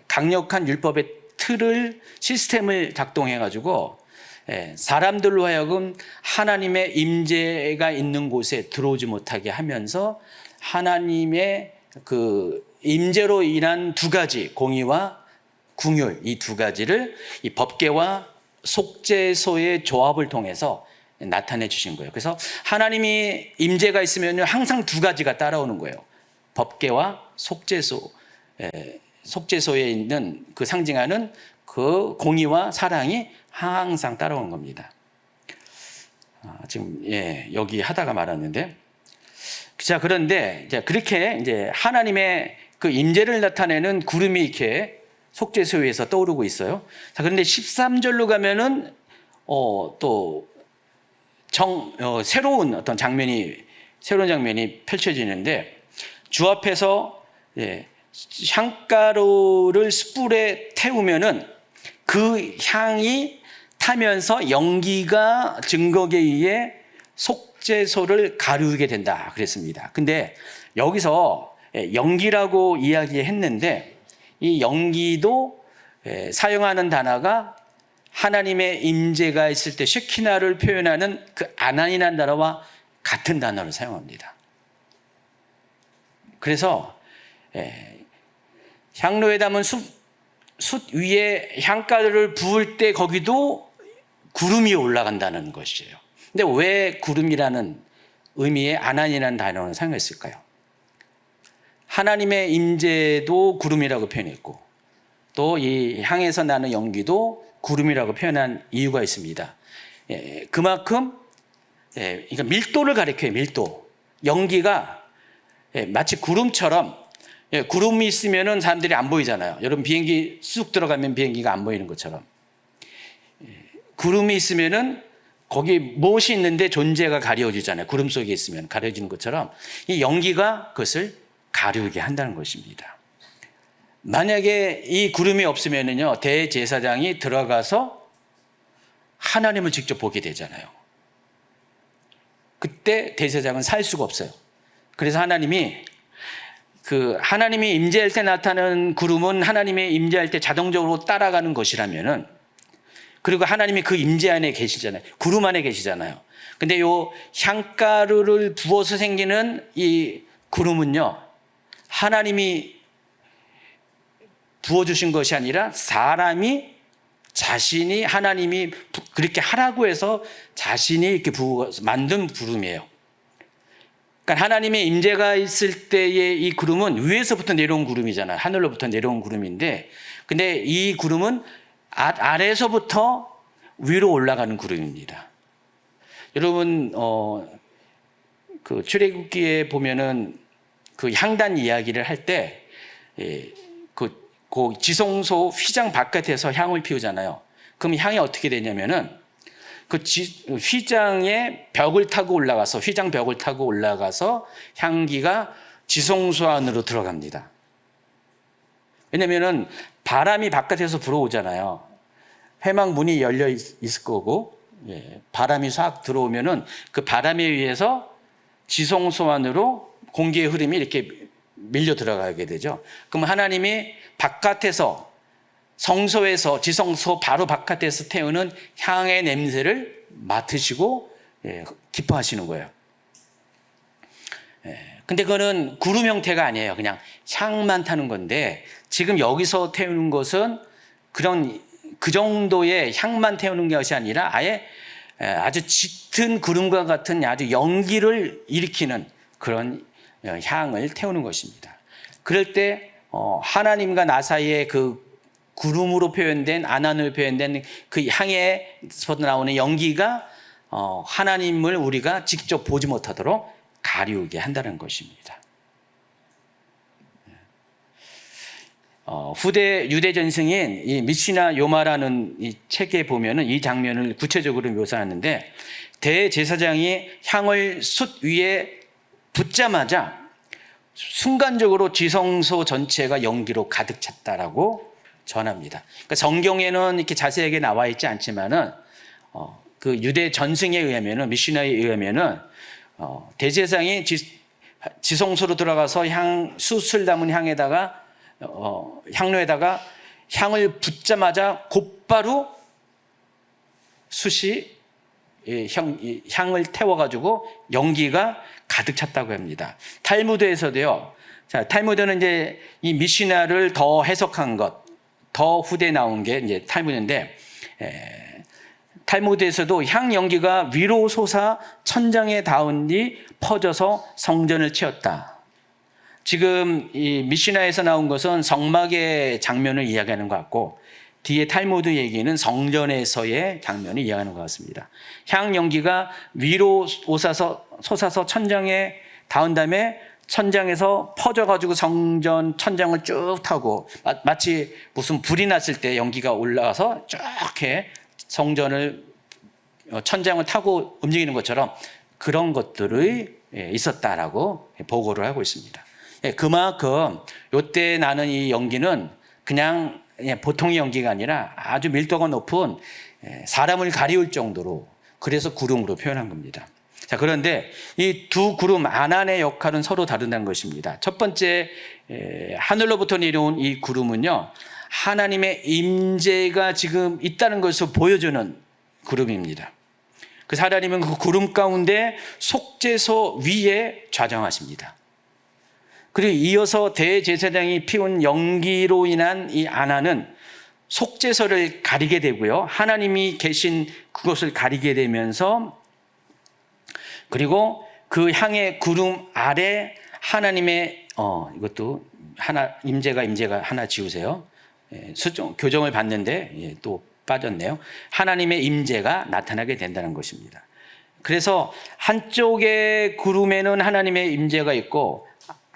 강력한 율법의 시스템을 작동해 가지고 사람들로 하여금 하나님의 임재가 있는 곳에 들어오지 못하게 하면서 하나님의 그 임재로 인한 두 가지, 공의와 궁율, 이 두 가지를 이 법궤와 속죄소의 조합을 통해서 나타내 주신 거예요. 그래서 하나님이 임재가 있으면 항상 두 가지가 따라오는 거예요. 법궤와 속죄소에 있는 그 상징하는 그 공의와 사랑이 항상 따라오는 겁니다. 지금 여기 하다가 말았는데, 자, 그런데 그렇게 하나님의 그 임재를 나타내는 구름이 이렇게 속죄소에서 떠오르고 있어요. 자, 그런데 13절로 가면은 또 새로운 어떤 새로운 장면이 펼쳐지는데, 주 앞에서 향가루를 숯불에 태우면은 그 향이 타면서 연기가 증거에 의해 속죄소를 가리우게 된다 그랬습니다. 근데 여기서 연기라고 이야기했는데 이 연기도 사용하는 단어가 하나님의 임재가 있을 때 쉐키나를 표현하는 그 아난이라는 단어와 같은 단어를 사용합니다. 그래서 향로에 담은 숯 위에 향가를 부을 때 거기도 구름이 올라간다는 것이에요. 근데 왜 구름이라는 의미의 아난이라는 단어를 사용했을까요? 하나님의 임재도 구름이라고 표현했고 또 이 향에서 나는 연기도 구름이라고 표현한 이유가 있습니다. 그만큼 그러니까 밀도를 가리켜요. 밀도. 연기가 마치 구름처럼 구름이 있으면 사람들이 안 보이잖아요. 여러분 비행기 쑥 들어가면 비행기가 안 보이는 것처럼 구름이 있으면은 거기 무엇이 있는데 존재가 가려지잖아요. 구름 속에 있으면 가려지는 것처럼 이 연기가 그것을 가리우게 한다는 것입니다. 만약에 이 구름이 없으면은요, 대제사장이 들어가서 하나님을 직접 보게 되잖아요. 그때 대제사장은 살 수가 없어요. 그래서 하나님이 임재할 때 나타나는 구름은 하나님의 임재할 때 자동적으로 따라가는 것이라면은, 그리고 하나님이 그 임재 안에 계시잖아요. 구름 안에 계시잖아요. 근데 요 향가루를 부어서 생기는 이 구름은요, 하나님이 부어주신 것이 아니라 사람이 자신이 하나님이 그렇게 하라고 해서 자신이 이렇게 부어서 만든 구름이에요. 그러니까 하나님의 임재가 있을 때의 이 구름은 위에서부터 내려온 구름이잖아요. 하늘로부터 내려온 구름인데, 근데 이 구름은 아래에서부터 위로 올라가는 구름입니다. 여러분, 그 출애굽기에 보면은 그 향단 이야기를 할 때, 그 지성소 휘장 바깥에서 향을 피우잖아요. 그럼 향이 어떻게 되냐면은 그 휘장의 벽을 타고 올라가서, 휘장 벽을 타고 올라가서 향기가 지성소 안으로 들어갑니다. 왜냐면은 바람이 바깥에서 불어오잖아요. 회막 문이 열려 있을 거고, 바람이 싹 들어오면은 그 바람에 의해서 지성소 안으로 공기의 흐름이 이렇게 밀려 들어가게 되죠. 그럼 하나님이 바깥에서, 성소에서, 지성소 바로 바깥에서 태우는 향의 냄새를 맡으시고 기뻐하시는 거예요. 근데 그거는 구름 형태가 아니에요. 그냥 향만 타는 건데, 지금 여기서 태우는 것은 그 정도의 향만 태우는 것이 아니라 아예 아주 짙은 구름과 같은 아주 연기를 일으키는 그런 향을 태우는 것입니다. 그럴 때 하나님과 나 사이에 그 구름으로 표현된, 아난으로 표현된 그 향에서 나오는 연기가 하나님을 우리가 직접 보지 못하도록 가리우게 한다는 것입니다. 후대 유대 전승인 이 미시나 요마라는 이 책에 보면은 이 장면을 구체적으로 묘사하는데, 대제사장이 향을 숯 위에 붓자마자 순간적으로 지성소 전체가 연기로 가득 찼다라고 전합니다. 그러니까 성경에는 이렇게 자세하게 나와 있지 않지만은 그 유대 전승에 의하면은, 미시나에 의하면은 대제사장이 지성소로 들어가서 숯을 담은 향로에다가 향을 붓자마자 곧바로 숯이 향을 태워가지고 연기가 가득 찼다고 합니다. 탈무드에서도요. 자, 탈무드는 이제 이 미시나를 더 해석한 것, 더 후대에 나온 게 이제 탈무드인데, 탈무드에서도 향 연기가 위로 솟아 천장에 닿은 뒤 퍼져서 성전을 채웠다. 지금 이 미시나에서 나온 것은 성막의 장면을 이야기하는 것 같고, 뒤에 탈무드 얘기는 성전에서의 장면을 이야기하는 것 같습니다. 향 연기가 위로 솟아서 천장에 닿은 다음에 천장에서 퍼져가지고 성전 천장을 쭉 타고, 마치 무슨 불이 났을 때 연기가 올라가서 쭉 이렇게 성전을, 천장을 타고 움직이는 것처럼 그런 것들이 있었다라고 보고를 하고 있습니다. 그만큼 이때 나는 이 연기는 그냥 보통의 연기가 아니라 아주 밀도가 높은, 사람을 가리울 정도로, 그래서 구름으로 표현한 겁니다. 자, 그런데 이 두 구름 아난의 역할은 서로 다르다는 것입니다. 첫 번째 하늘로부터 내려온 이 구름은요, 하나님의 임재가 지금 있다는 것을 보여주는 구름입니다. 그래서 하나님은 그 구름 가운데 속죄소 위에 좌정하십니다. 그리고 이어서 대제사장이 피운 연기로 인한 이 아난은 속죄소를 가리게 되고요, 하나님이 계신 그것을 가리게 되면서, 그리고 그 향의 구름 아래 하나님의 이것도 하나 임재가 하나 지우세요. 교정을 받는데 또 빠졌네요. 하나님의 임재가 나타나게 된다는 것입니다. 그래서 한쪽의 구름에는 하나님의 임재가 있고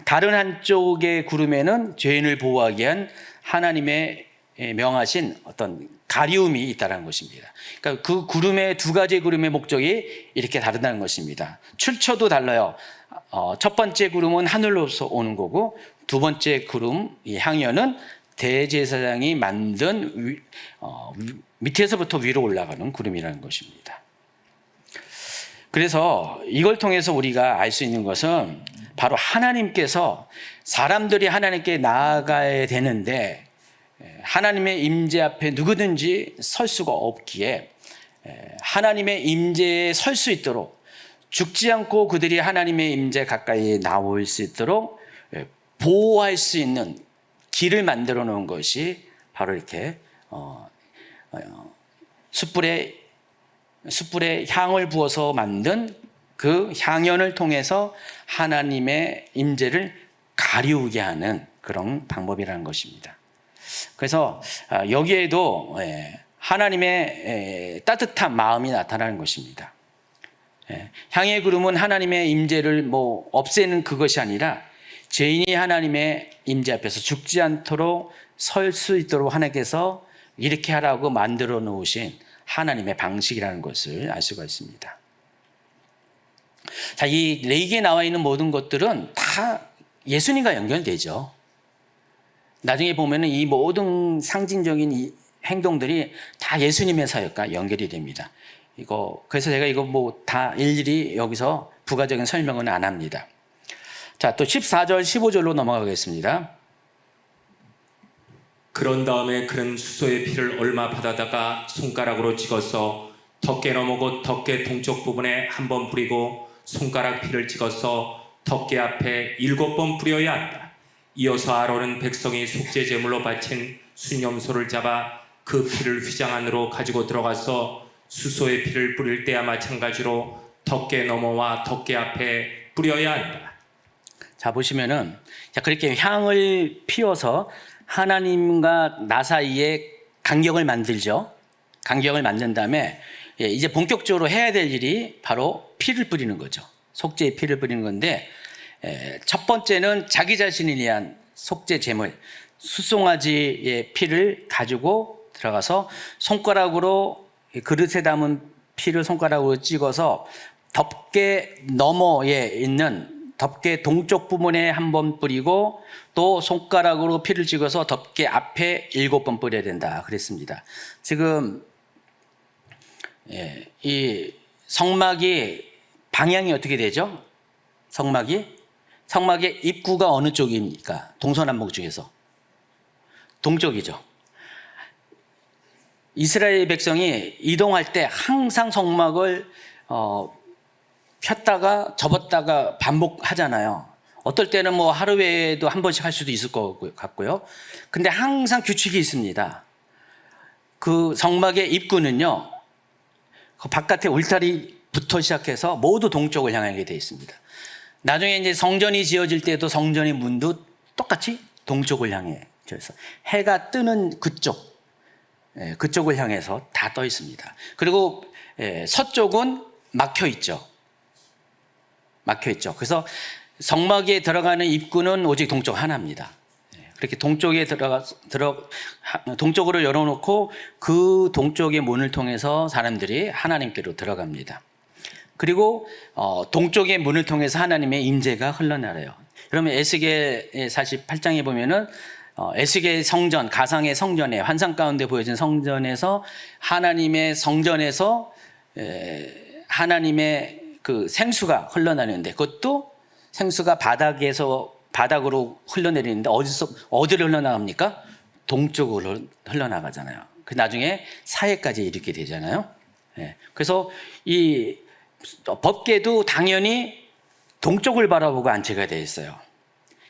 다른 한쪽의 구름에는 죄인을 보호하기 위한 하나님의 명하신 어떤 가리움이 있다는 것입니다. 그러니까 그 구름의 두 가지 구름의 목적이 이렇게 다르다는 것입니다. 출처도 달라요. 첫 번째 구름은 하늘로서 오는 거고, 두 번째 구름, 이 향연은 대제사장이 만든 밑에서부터 위로 올라가는 구름이라는 것입니다. 그래서 이걸 통해서 우리가 알 수 있는 것은 바로 하나님께서 사람들이 하나님께 나아가야 되는데 하나님의 임재 앞에 누구든지 설 수가 없기에 하나님의 임재에 설 수 있도록, 죽지 않고 그들이 하나님의 임재 가까이 나올 수 있도록 보호할 수 있는 길을 만들어 놓은 것이 바로 이렇게 숯불에 향을 부어서 만든 그 향연을 통해서 하나님의 임재를 가리우게 하는 그런 방법이라는 것입니다. 그래서 여기에도 하나님의 따뜻한 마음이 나타나는 것입니다. 향의 구름은 하나님의 임재를 없애는 그것이 아니라 죄인이 하나님의 임재 앞에서 죽지 않도록 설 수 있도록 하나님께서 이렇게 하라고 만들어 놓으신 하나님의 방식이라는 것을 알 수가 있습니다. 자, 이 레위기에 나와 있는 모든 것들은 다 예수님과 연결되죠. 나중에 보면은 이 모든 상징적인 이 행동들이 다 예수님의 사역과 연결이 됩니다. 그래서 제가 이거 다 일일이 여기서 부가적인 설명은 안 합니다. 자, 또 14절, 15절로 넘어가겠습니다. 그런 다음에 그는 수소의 피를 얼마 받아다가 손가락으로 찍어서 덮개 너머 곧 덮개 동쪽 부분에 한 번 뿌리고 손가락 피를 찍어서 덮개 앞에 7번 뿌려야 한다. 이어서 아론은 백성이 속죄 제물로 바친 순염소를 잡아 그 피를 휘장 안으로 가지고 들어가서 수소의 피를 뿌릴 때와 마찬가지로 덮개 너머와 덮개 앞에 뿌려야 한다. 자, 보시면은 그렇게 향을 피워서 하나님과 나 사이에 간격을 만들죠. 간격을 만든 다음에 이제 본격적으로 해야 될 일이 바로 피를 뿌리는 거죠. 속죄의 피를 뿌리는 건데, 첫 번째는 자기 자신을 위한 속죄 제물, 숫송아지의 피를 가지고 들어가서 손가락으로 그릇에 담은 피를 손가락으로 찍어서 덮개 너머에 있는 덮개 동쪽 부분에 한 번 뿌리고 또 손가락으로 피를 찍어서 덮개 앞에 7번 뿌려야 된다 그랬습니다. 지금 이 성막이 방향이 어떻게 되죠? 성막의 입구가 어느 쪽입니까? 동서남북 중에서 동쪽이죠. 이스라엘 백성이 이동할 때 항상 성막을 폈다가 접었다가 반복하잖아요. 어떨 때는 하루에도 한 번씩 할 수도 있을 것 같고요. 근데 항상 규칙이 있습니다. 그 성막의 입구는요, 그 바깥에 울타리부터 시작해서 모두 동쪽을 향하게 되어 있습니다. 나중에 이제 성전이 지어질 때도 성전의 문도 똑같이 동쪽을 향해 져서 해가 뜨는 그쪽을 향해서 다 떠 있습니다. 그리고 서쪽은 막혀 있죠. 그래서 성막에 들어가는 입구는 오직 동쪽 하나입니다. 그렇게 동쪽에 동쪽으로 열어놓고 그 동쪽의 문을 통해서 사람들이 하나님께로 들어갑니다. 그리고 동쪽의 문을 통해서 하나님의 임재가 흘러나와요. 그러면 에스겔 48장에 보면은 에스겔 성전, 가상의 성전에 환상 가운데 보여진 성전에서 하나님의 성전에서 하나님의 그 생수가 흘러나는데 그것도 생수가 바닥으로 흘러내리는데 어디로 흘러나갑니까? 동쪽으로 흘러나가잖아요. 그 나중에 사해까지 이르게 되잖아요. 예. 그래서 이 법궤도 당연히 동쪽을 바라보고 안치가 되어 있어요.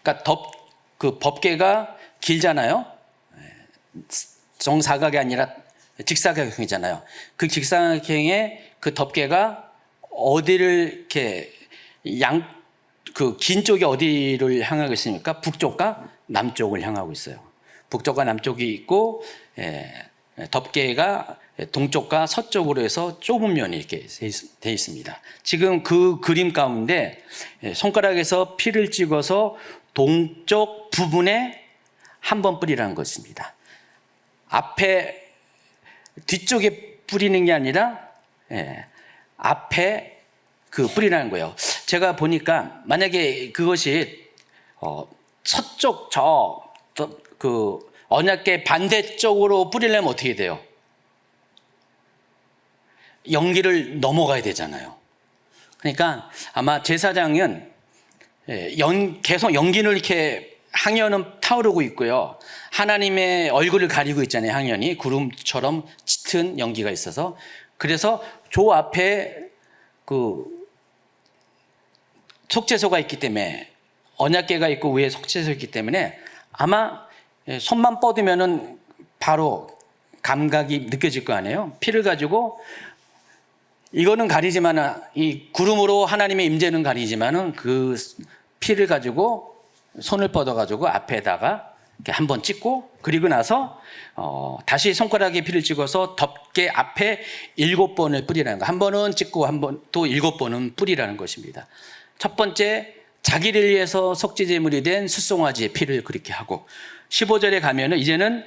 그러니까 그 법궤가 길잖아요. 정사각이 아니라 직사각형이잖아요. 그 직사각형의 그 덮개가 어디를 이렇게 그 긴 쪽이 어디를 향하고 있습니까? 북쪽과 남쪽을 향하고 있어요. 북쪽과 남쪽이 있고 덮개가 동쪽과 서쪽으로 해서 좁은 면이 이렇게 돼 있습니다. 지금 그 그림 가운데 손가락에서 피를 찍어서 동쪽 부분에 한 번 뿌리라는 것입니다. 뒤쪽에 뿌리는 게 아니라 앞에 그 뿌리라는 거예요. 제가 보니까 만약에 그것이 서쪽 그 언약궤 반대쪽으로 뿌리려면 어떻게 돼요? 연기를 넘어가야 되잖아요. 그러니까 아마 제사장은 계속 연기를 이렇게 항연은 타오르고 있고요. 하나님의 얼굴을 가리고 있잖아요. 항연이 구름처럼 짙은 연기가 있어서 그래서 저 앞에 그 속죄소가 있기 때문에 언약궤가 있고 위에 속죄소 있기 때문에 아마 손만 뻗으면은 바로 감각이 느껴질 거 아니에요. 피를 가지고 이거는 가리지만 이 구름으로 하나님의 임재는 가리지만은 그 피를 가지고 손을 뻗어 가지고 앞에다가 이렇게 한번 찍고 그리고 나서 다시 손가락에 피를 찍어서 덮개 앞에 7번을 뿌리라는 거. 한 번은 찍고 한 번 또 7번은 뿌리라는 것입니다. 첫 번째 자기를 위해서 속죄제물이 된 숫송아지의 피를 그렇게 하고 15절에 가면은 이제는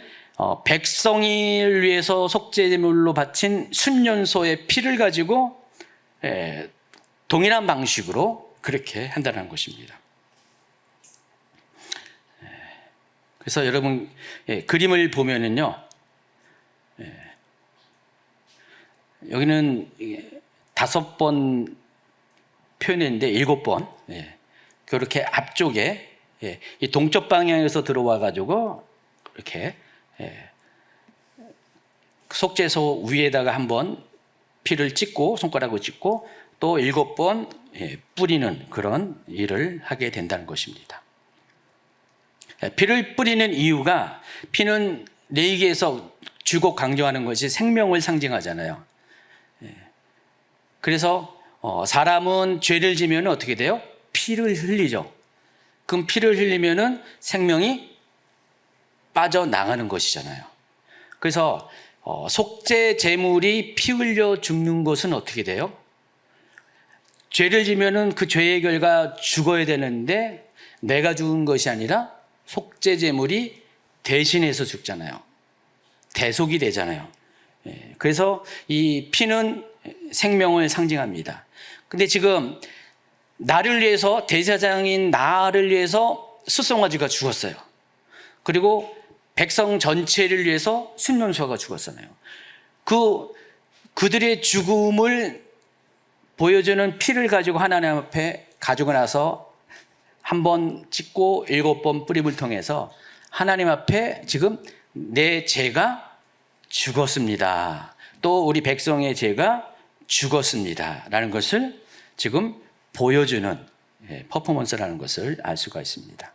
백성을 위해서 속죄제물로 바친 순년소의 피를 가지고 동일한 방식으로 그렇게 한다는 것입니다. 그래서 여러분 그림을 보면은요, 여기는 5번 표현했는데 7번 그렇게 앞쪽에 이 동쪽 방향에서 들어와 가지고 이렇게 속죄소 위에다가 한번 피를 찍고 손가락으로 찍고 또 7번 뿌리는 그런 일을 하게 된다는 것입니다. 피를 뿌리는 이유가 피는 레위기에서 주고 강조하는 것이 생명을 상징하잖아요. 그래서 사람은 죄를 지면 어떻게 돼요? 피를 흘리죠. 그럼 피를 흘리면은 생명이 빠져나가는 것이잖아요. 그래서 속죄 제물이 피 흘려 죽는 것은 어떻게 돼요? 죄를 지면은 그 죄의 결과 죽어야 되는데 내가 죽은 것이 아니라 속죄 제물이 대신해서 죽잖아요. 대속이 되잖아요. 그래서 이 피는 생명을 상징합니다. 근데 지금 나를 위해서 대제사장인 나를 위해서 숫송아지가 죽었어요. 그리고 백성 전체를 위해서 순년소가 죽었잖아요. 그들의 죽음을 보여주는 피를 가지고 하나님 앞에 가지고 나서 한 번 찍고 7번 뿌림을 통해서 하나님 앞에 지금 내 죄가 죽었습니다. 또 우리 백성의 죄가 죽었습니다. 라는 것을 지금 보여주는 퍼포먼스라는 것을 알 수가 있습니다.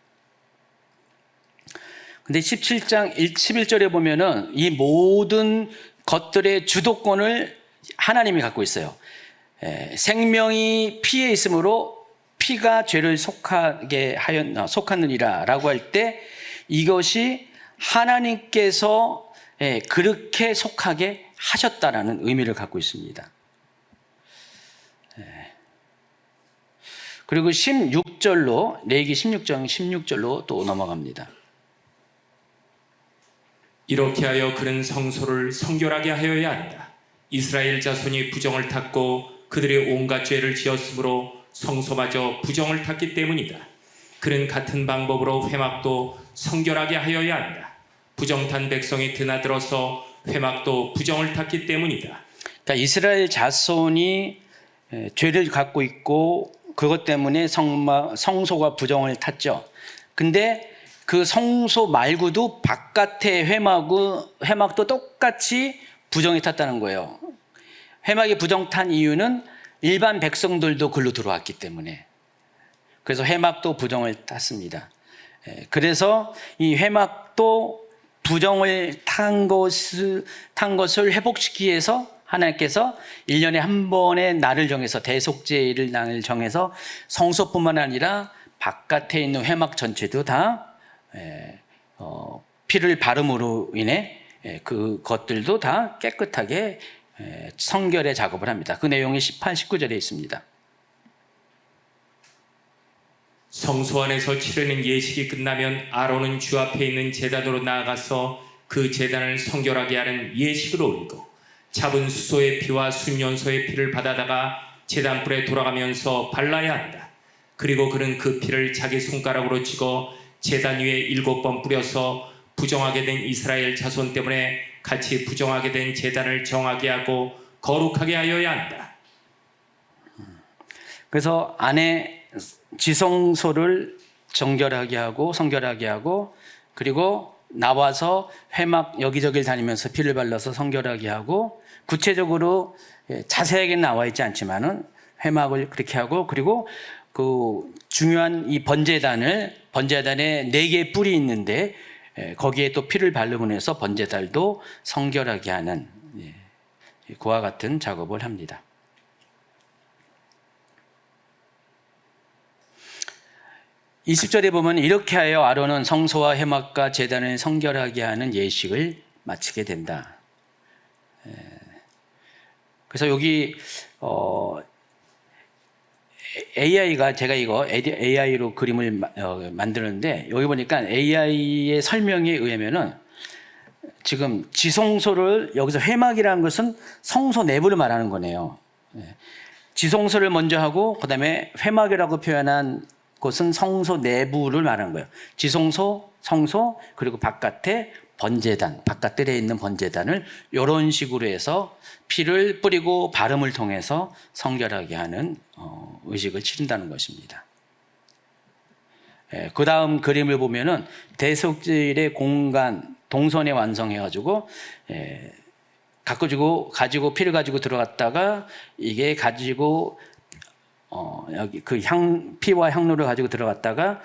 근데 17장 11절에 보면은 이 모든 것들의 주도권을 하나님이 갖고 있어요. 생명이 피에 있으므로 피가 죄를 속하느니라 라고 할 때 이것이 하나님께서 그렇게 속하게 하셨다라는 의미를 갖고 있습니다. 그리고 16절로 레위기 16장 16절로 또 넘어갑니다. 이렇게 하여 그는 성소를 성결하게 하여야 한다. 이스라엘 자손이 부정을 탔고 그들의 온갖 죄를 지었으므로 성소마저 부정을 탔기 때문이다. 그는 같은 방법으로 회막도 성결하게 하여야 한다. 부정탄 백성이 드나들어서 회막도 부정을 탔기 때문이다. 그러니까 이스라엘 자손이 죄를 갖고 있고 그것 때문에 성소가 부정을 탔죠. 근데 그 성소 말고도 바깥의 회막도 똑같이 부정이 탔다는 거예요. 회막이 부정 탄 이유는 일반 백성들도 글로 들어왔기 때문에. 그래서 회막도 부정을 탔습니다. 그래서 이 회막도 부정을 탄 것을 회복시키기 위해서 하나님께서 1년에 한 번의 날을 정해서 대속죄일 날을 정해서 성소뿐만 아니라 바깥에 있는 회막 전체도 다 피를 바름으로 인해 그것들도 다 깨끗하게 성결의 작업을 합니다. 그 내용이 18, 19절에 있습니다. 성소 안에서 치르는 예식이 끝나면 아론은 주 앞에 있는 제단으로 나아가서 그 제단을 성결하게 하는 예식을 올리고 잡은 수소의 피와 순년소의 피를 받아다가 제단불에 돌아가면서 발라야 한다. 그리고 그는 그 피를 자기 손가락으로 찍어 제단 위에 7번 뿌려서 부정하게 된 이스라엘 자손 때문에 같이 부정하게 된 제단을 정하게 하고 거룩하게 하여야 한다. 그래서 안에 지성소를 정결하게 하고 성결하게 하고 그리고 나와서 회막 여기저기를 다니면서 피를 발라서 성결하게 하고 구체적으로 자세하게 나와 있지 않지만은 회막을 그렇게 하고 그리고 그 중요한 이 번제단에 4개의 뿔이 있는데 거기에 또 피를 바르고 해서 번제단도 성결하게 하는 그와 같은 작업을 합니다. 20절에 보면 이렇게 하여 아론은 성소와 회막과 제단을 성결하게 하는 예식을 마치게 된다. 그래서 여기 AI가 제가 이거 AI로 그림을 만드는데 여기 보니까 AI의 설명에 의하면은 지금 지성소를 여기서 회막이라는 것은 성소 내부를 말하는 거네요. 지성소를 먼저 하고 그다음에 회막이라고 표현한 곳은 성소 내부를 말하는 거예요. 지성소, 성소, 그리고 바깥에 번제단, 바깥들에 있는 번제단을 이런 식으로 해서 피를 뿌리고 발음을 통해서 성결하게 하는 의식을 치른다는 것입니다. 그 다음 그림을 보면은 대속죄일의 공간, 동선에 완성해가지고 가지고 피를 가지고 들어갔다가 이게 가지고 여기 그 피와 향로를 가지고 들어갔다가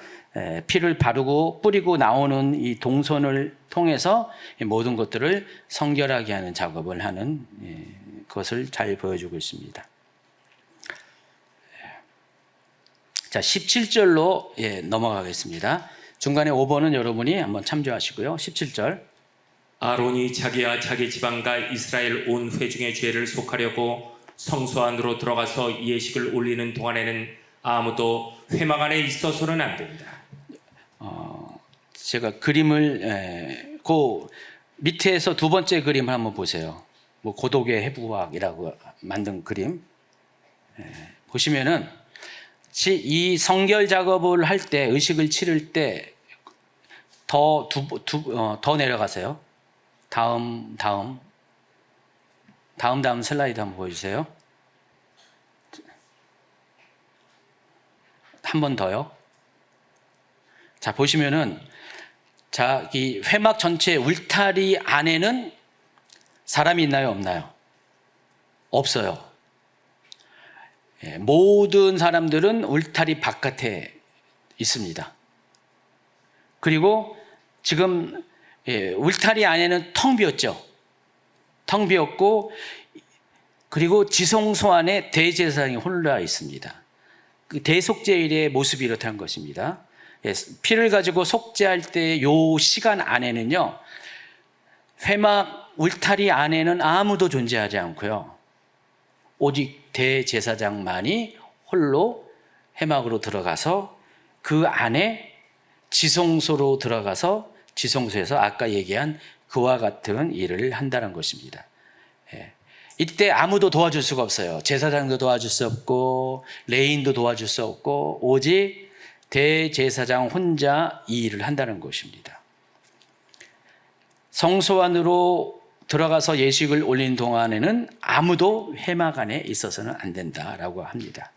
피를 바르고 뿌리고 나오는 이 동선을 통해서 모든 것들을 성결하게 하는 작업을 하는 것을 잘 보여주고 있습니다. 자, 17절로 넘어가겠습니다. 중간에 5번은 여러분이 한번 참조하시고요. 17절. 아론이 자기와 자기 집안과 이스라엘 온 회중의 죄를 속하려고 성소 안으로 들어가서 예식을 올리는 동안에는 아무도 회막 안에 있어서는 안 된다. 제가 그림을 그 밑에서 두 번째 그림을 한번 보세요. 뭐 고독의 해부학이라고 만든 그림 보시면은 이 성결 작업을 할 때 의식을 치를 때 더 내려가세요. 다음 슬라이드 한번 보여주세요. 한 번 더요. 자, 보시면은 이 회막 전체 울타리 안에는 사람이 있나요, 없나요? 없어요. 모든 사람들은 울타리 바깥에 있습니다. 그리고 지금 울타리 안에는 텅 비었죠. 텅 비었고 그리고 지성소 안에 대제사장이 홀라 있습니다. 그 대속죄일의 모습이 이렇다는 것입니다. 피를 가지고 속죄할 때 요 시간 안에는요, 회막 울타리 안에는 아무도 존재하지 않고요, 오직 대제사장만이 홀로 회막으로 들어가서 그 안에 지성소로 들어가서 지성소에서 아까 얘기한 그와 같은 일을 한다는 것입니다. 이때 아무도 도와줄 수가 없어요. 제사장도 도와줄 수 없고 레인도 도와줄 수 없고 오직 대제사장 혼자 이 일을 한다는 것입니다. 성소 안으로 들어가서 예식을 올리는 동안에는 아무도 회막 안에 있어서는 안 된다라고 합니다.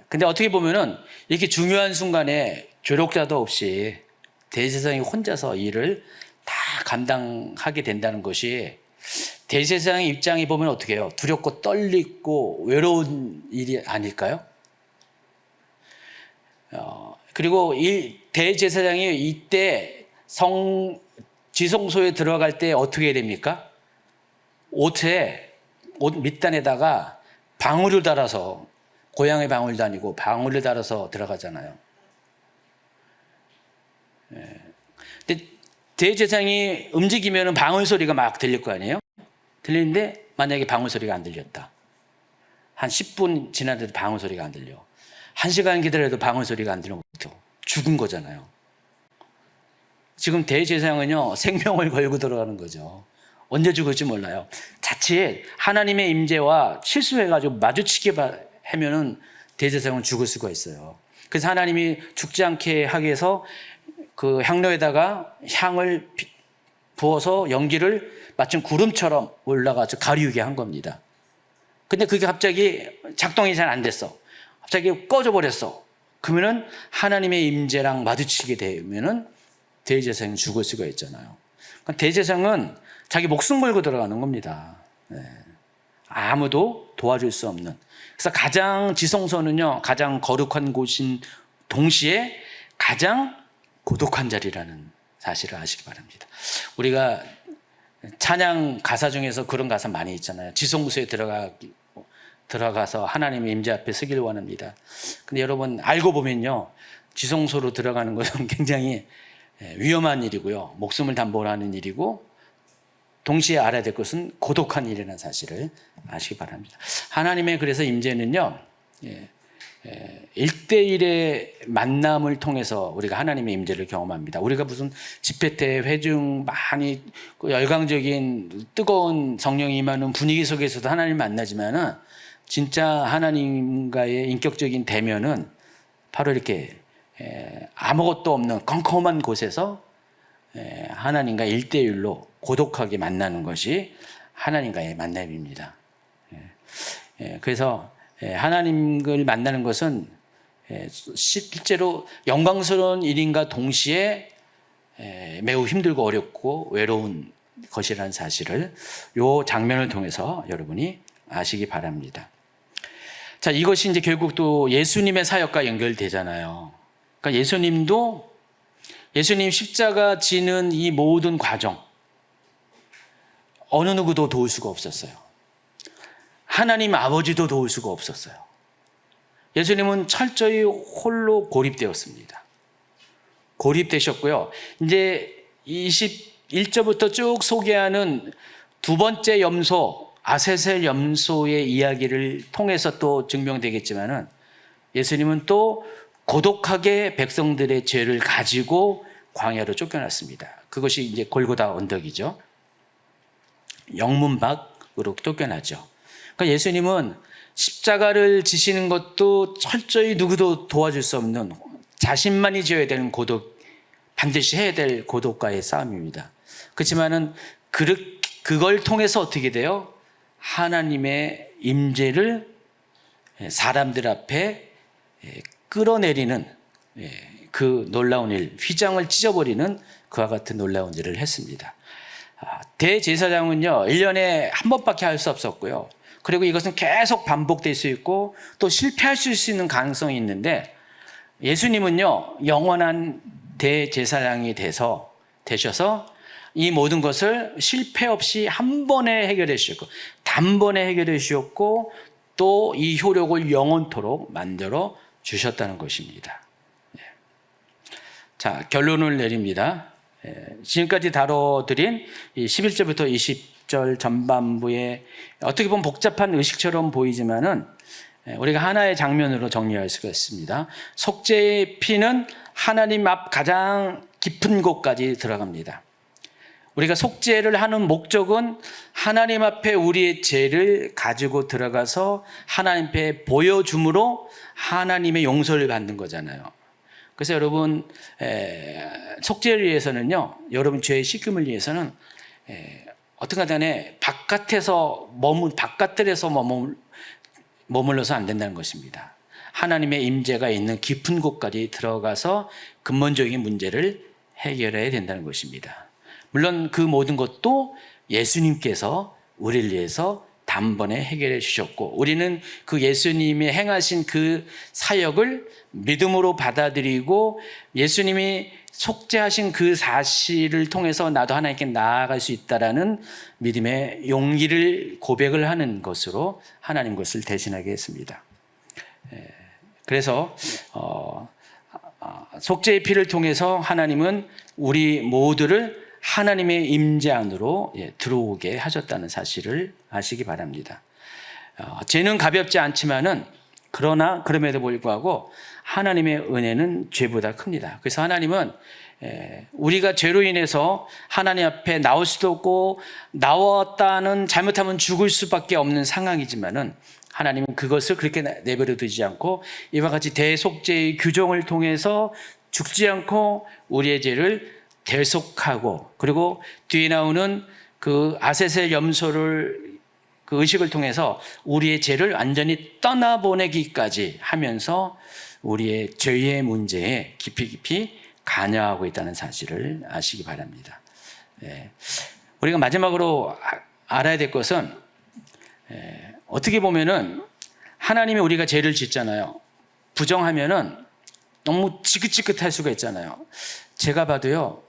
근데 어떻게 보면은 이렇게 중요한 순간에 조력자도 없이 대제사장이 혼자서 일을 다 감당하게 된다는 것이 대제사장의 입장에 보면 어떻게 해요? 두렵고 떨리고 외로운 일이 아닐까요? 그리고 이 대제사장이 이때 지성소에 들어갈 때 어떻게 해야 됩니까? 옷 밑단에다가 방울을 달아서, 고양이 방울도 아니고 방울을 달아서 들어가잖아요. 근데 대제사장이 움직이면 방울 소리가 막 들릴 거 아니에요? 들리는데 만약에 방울 소리가 안 들렸다. 한 10분 지났는데도 방울 소리가 안 들려. 1시간 기다려도 방울 소리가 안 들리면 죽은 거잖아요. 지금 대제사장은요, 생명을 걸고 들어가는 거죠. 언제 죽을지 몰라요. 자칫 하나님의 임재와 실수해가지고 마주치게 하면은 대제사장은 죽을 수가 있어요. 그래서 하나님이 죽지 않게 하기 위해서 그 향로에다가 향을 부어서 연기를 마침 구름처럼 올라가서 가리우게 한 겁니다. 근데 그게 갑자기 작동이 잘 안 됐어. 갑자기 꺼져 버렸어. 그러면은 하나님의 임재랑 마주치게 되면은 대제사장은 죽을 수가 있잖아요. 그러니까 대제사장은 자기 목숨 걸고 들어가는 겁니다. 아무도 도와줄 수 없는. 그래서 가장 지성소는요, 가장 거룩한 곳인 동시에 가장 고독한 자리라는 사실을 아시기 바랍니다. 우리가 찬양 가사 중에서 그런 가사 많이 있잖아요. 지성소에 들어가서 하나님의 임재 앞에 서기를 원합니다. 근데 여러분 알고 보면요, 지성소로 들어가는 것은 굉장히 위험한 일이고요, 목숨을 담보로 하는 일이고, 동시에 알아야 될 것은 고독한 일이라는 사실을 아시기 바랍니다. 하나님의 그래서 임재는요, 1대1의 만남을 통해서 우리가 하나님의 임재를 경험합니다. 우리가 무슨 집회 때 회중 많이 열광적인 뜨거운 성령이 임하는 분위기 속에서도 하나님을 만나지만은 진짜 하나님과의 인격적인 대면은 바로 이렇게 아무것도 없는 컴컴한 곳에서 하나님과 1대1로 고독하게 만나는 것이 하나님과의 만남입니다. 그래서 하나님을 만나는 것은 실제로 영광스러운 일인가 동시에 매우 힘들고 어렵고 외로운 것이라는 사실을 이 장면을 통해서 여러분이 아시기 바랍니다. 자, 이것이 이제 결국 또 예수님의 사역과 연결되잖아요. 그러니까 예수님 십자가 지는 이 모든 과정, 어느 누구도 도울 수가 없었어요. 하나님 아버지도 도울 수가 없었어요. 예수님은 철저히 홀로 고립되었습니다. 고립되셨고요. 이제 21절부터 쭉 소개하는 두 번째 염소, 아세셀 염소의 이야기를 통해서 또 증명되겠지만은 예수님은 또 고독하게 백성들의 죄를 가지고 광야로 쫓겨났습니다. 그것이 이제 골고다 언덕이죠. 영문 밖으로 쫓겨나죠. 그러니까 예수님은 십자가를 지시는 것도 철저히 누구도 도와줄 수 없는, 자신만이 지어야 되는 고독, 반드시 해야 될 고독과의 싸움입니다. 그렇지만은 그걸 통해서 어떻게 돼요? 하나님의 임재를 사람들 앞에 끌어내리는 그 놀라운 일, 휘장을 찢어버리는 그와 같은 놀라운 일을 했습니다. 대제사장은요, 1년에 한 번밖에 할 수 없었고요. 그리고 이것은 계속 반복될 수 있고 또 실패할 수 있는 가능성이 있는데, 예수님은요, 영원한 대제사장이 되셔서 이 모든 것을 실패 없이 한 번에 해결해 주셨고, 단번에 해결해 주셨고, 또 이 효력을 영원토록 만들어 주셨다는 것입니다. 자, 결론을 내립니다. 지금까지 다뤄드린 11절부터 20절 전반부에 어떻게 보면 복잡한 의식처럼 보이지만은 우리가 하나의 장면으로 정리할 수가 있습니다. 속죄의 피는 하나님 앞 가장 깊은 곳까지 들어갑니다. 우리가 속죄를 하는 목적은 하나님 앞에 우리의 죄를 가지고 들어가서 하나님 앞에 보여줌으로 하나님의 용서를 받는 거잖아요. 그래서 여러분, 속죄를 위해서는요, 여러분 죄의 씻김을 위해서는 어떤 간에 바깥들에서 머물러서 안 된다는 것입니다. 하나님의 임재가 있는 깊은 곳까지 들어가서 근본적인 문제를 해결해야 된다는 것입니다. 물론 그 모든 것도 예수님께서 우리를 위해서 단번에 해결해 주셨고, 우리는 그 예수님이 행하신 그 사역을 믿음으로 받아들이고 예수님이 속죄하신 그 사실을 통해서 나도 하나님께 나아갈 수 있다라는 믿음의 용기를 고백을 하는 것으로 하나님 것을 대신하게 했습니다. 그래서 속죄의 피를 통해서 하나님은 우리 모두를 하나님의 임재 안으로 들어오게 하셨다는 사실을 아시기 바랍니다. 죄는 가볍지 않지만은 그러나 그럼에도 불구하고 하나님의 은혜는 죄보다 큽니다. 그래서 하나님은 우리가 죄로 인해서 하나님 앞에 나올 수도 없고 나왔다는 잘못하면 죽을 수밖에 없는 상황이지만은 하나님은 그것을 그렇게 내버려 두지 않고 이와 같이 대속죄의 규정을 통해서 죽지 않고 우리의 죄를 대속하고, 그리고 뒤에 나오는 그 아세셀 염소를 그 의식을 통해서 우리의 죄를 완전히 떠나보내기까지 하면서 우리의 죄의 문제에 깊이 관여하고 있다는 사실을 아시기 바랍니다. 우리가 마지막으로 알아야 될 것은 어떻게 보면은 하나님이 우리가 죄를 짓잖아요. 부정하면은 너무 지긋지긋할 수가 있잖아요. 제가 봐도요,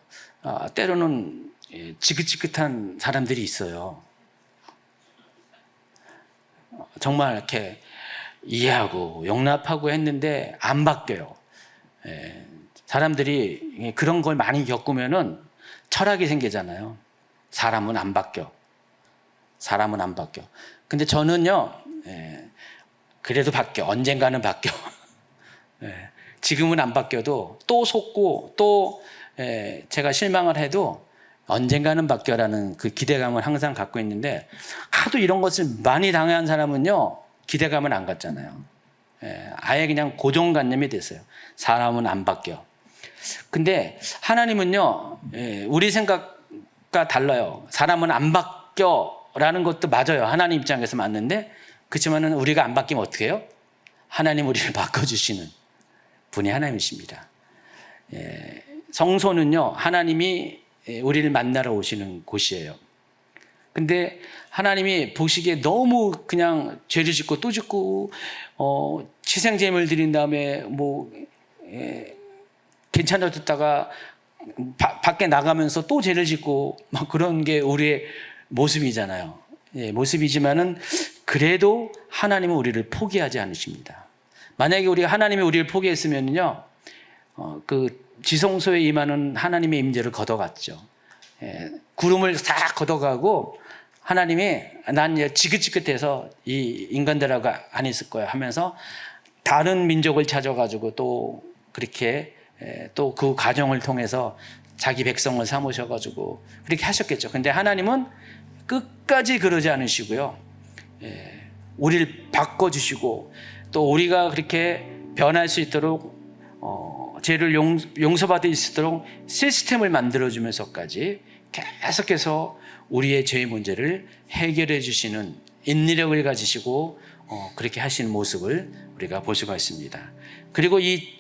때로는 지긋지긋한 사람들이 있어요. 정말 이렇게 이해하고 용납하고 했는데 안 바뀌어요. 사람들이 그런 걸 많이 겪으면은 철학이 생기잖아요. 사람은 안 바뀌어. 근데 저는요, 그래도 바뀌어. 언젠가는 바뀌어. 지금은 안 바뀌어도 또 속고 또 제가 실망을 해도 언젠가는 바뀌어라는 그 기대감을 항상 갖고 있는데, 하도 이런 것을 많이 당한 사람은요, 기대감을 안 갖잖아요. 아예 그냥 고정관념이 됐어요. 사람은 안 바뀌어. 근데 하나님은요, 우리 생각과 달라요. 사람은 안 바뀌어라는 것도 맞아요. 하나님 입장에서 맞는데, 그렇지만은 우리가 안 바뀌면 어떻게 해요? 하나님 우리를 바꿔주시는 분이 하나님이십니다. 성소는요, 하나님이 우리를 만나러 오시는 곳이에요. 근데 하나님이 보시기에 너무 그냥 죄를 짓고 또 짓고, 희생제물 드린 다음에 괜찮아졌다가 밖에 나가면서 또 죄를 짓고 막 그런 게 우리의 모습이잖아요. 모습이지만은 그래도 하나님은 우리를 포기하지 않으십니다. 만약에 하나님이 우리를 포기했으면요, 그 지성소에 임하는 하나님의 임재를 걷어갔죠. 구름을 싹 걷어가고 하나님이 난 지긋지긋해서 이 인간들하고 안 있을 거야 하면서 다른 민족을 찾아가지고 또 그렇게 또 그 과정을 통해서 자기 백성을 삼으셔가지고 그렇게 하셨겠죠. 근데 하나님은 끝까지 그러지 않으시고요, 우리를 바꿔주시고 또 우리가 그렇게 변할 수 있도록 죄를 용서받을 수 있도록 시스템을 만들어주면서까지 계속해서 우리의 죄의 문제를 해결해 주시는 인내력을 가지시고 그렇게 하시는 모습을 우리가 볼 수가 있습니다. 그리고 이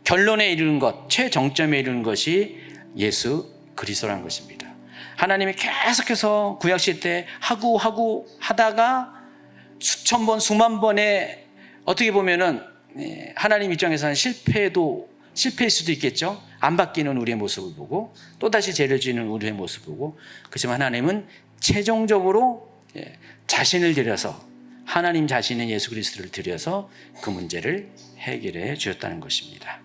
결론에 이르는 것, 최정점에 이르는 것이 예수 그리스도라는 것입니다. 하나님이 계속해서 구약시대 때 하고 하다가 수천 번, 수만 번의 어떻게 보면은 하나님 입장에서는 실패일 수도 있겠죠. 안 바뀌는 우리의 모습을 보고 또다시 죄를 지는 우리의 모습을 보고, 그렇지만 하나님은 최종적으로 자신을 들여서, 하나님 자신은 예수 그리스도를 들여서 그 문제를 해결해 주셨다는 것입니다.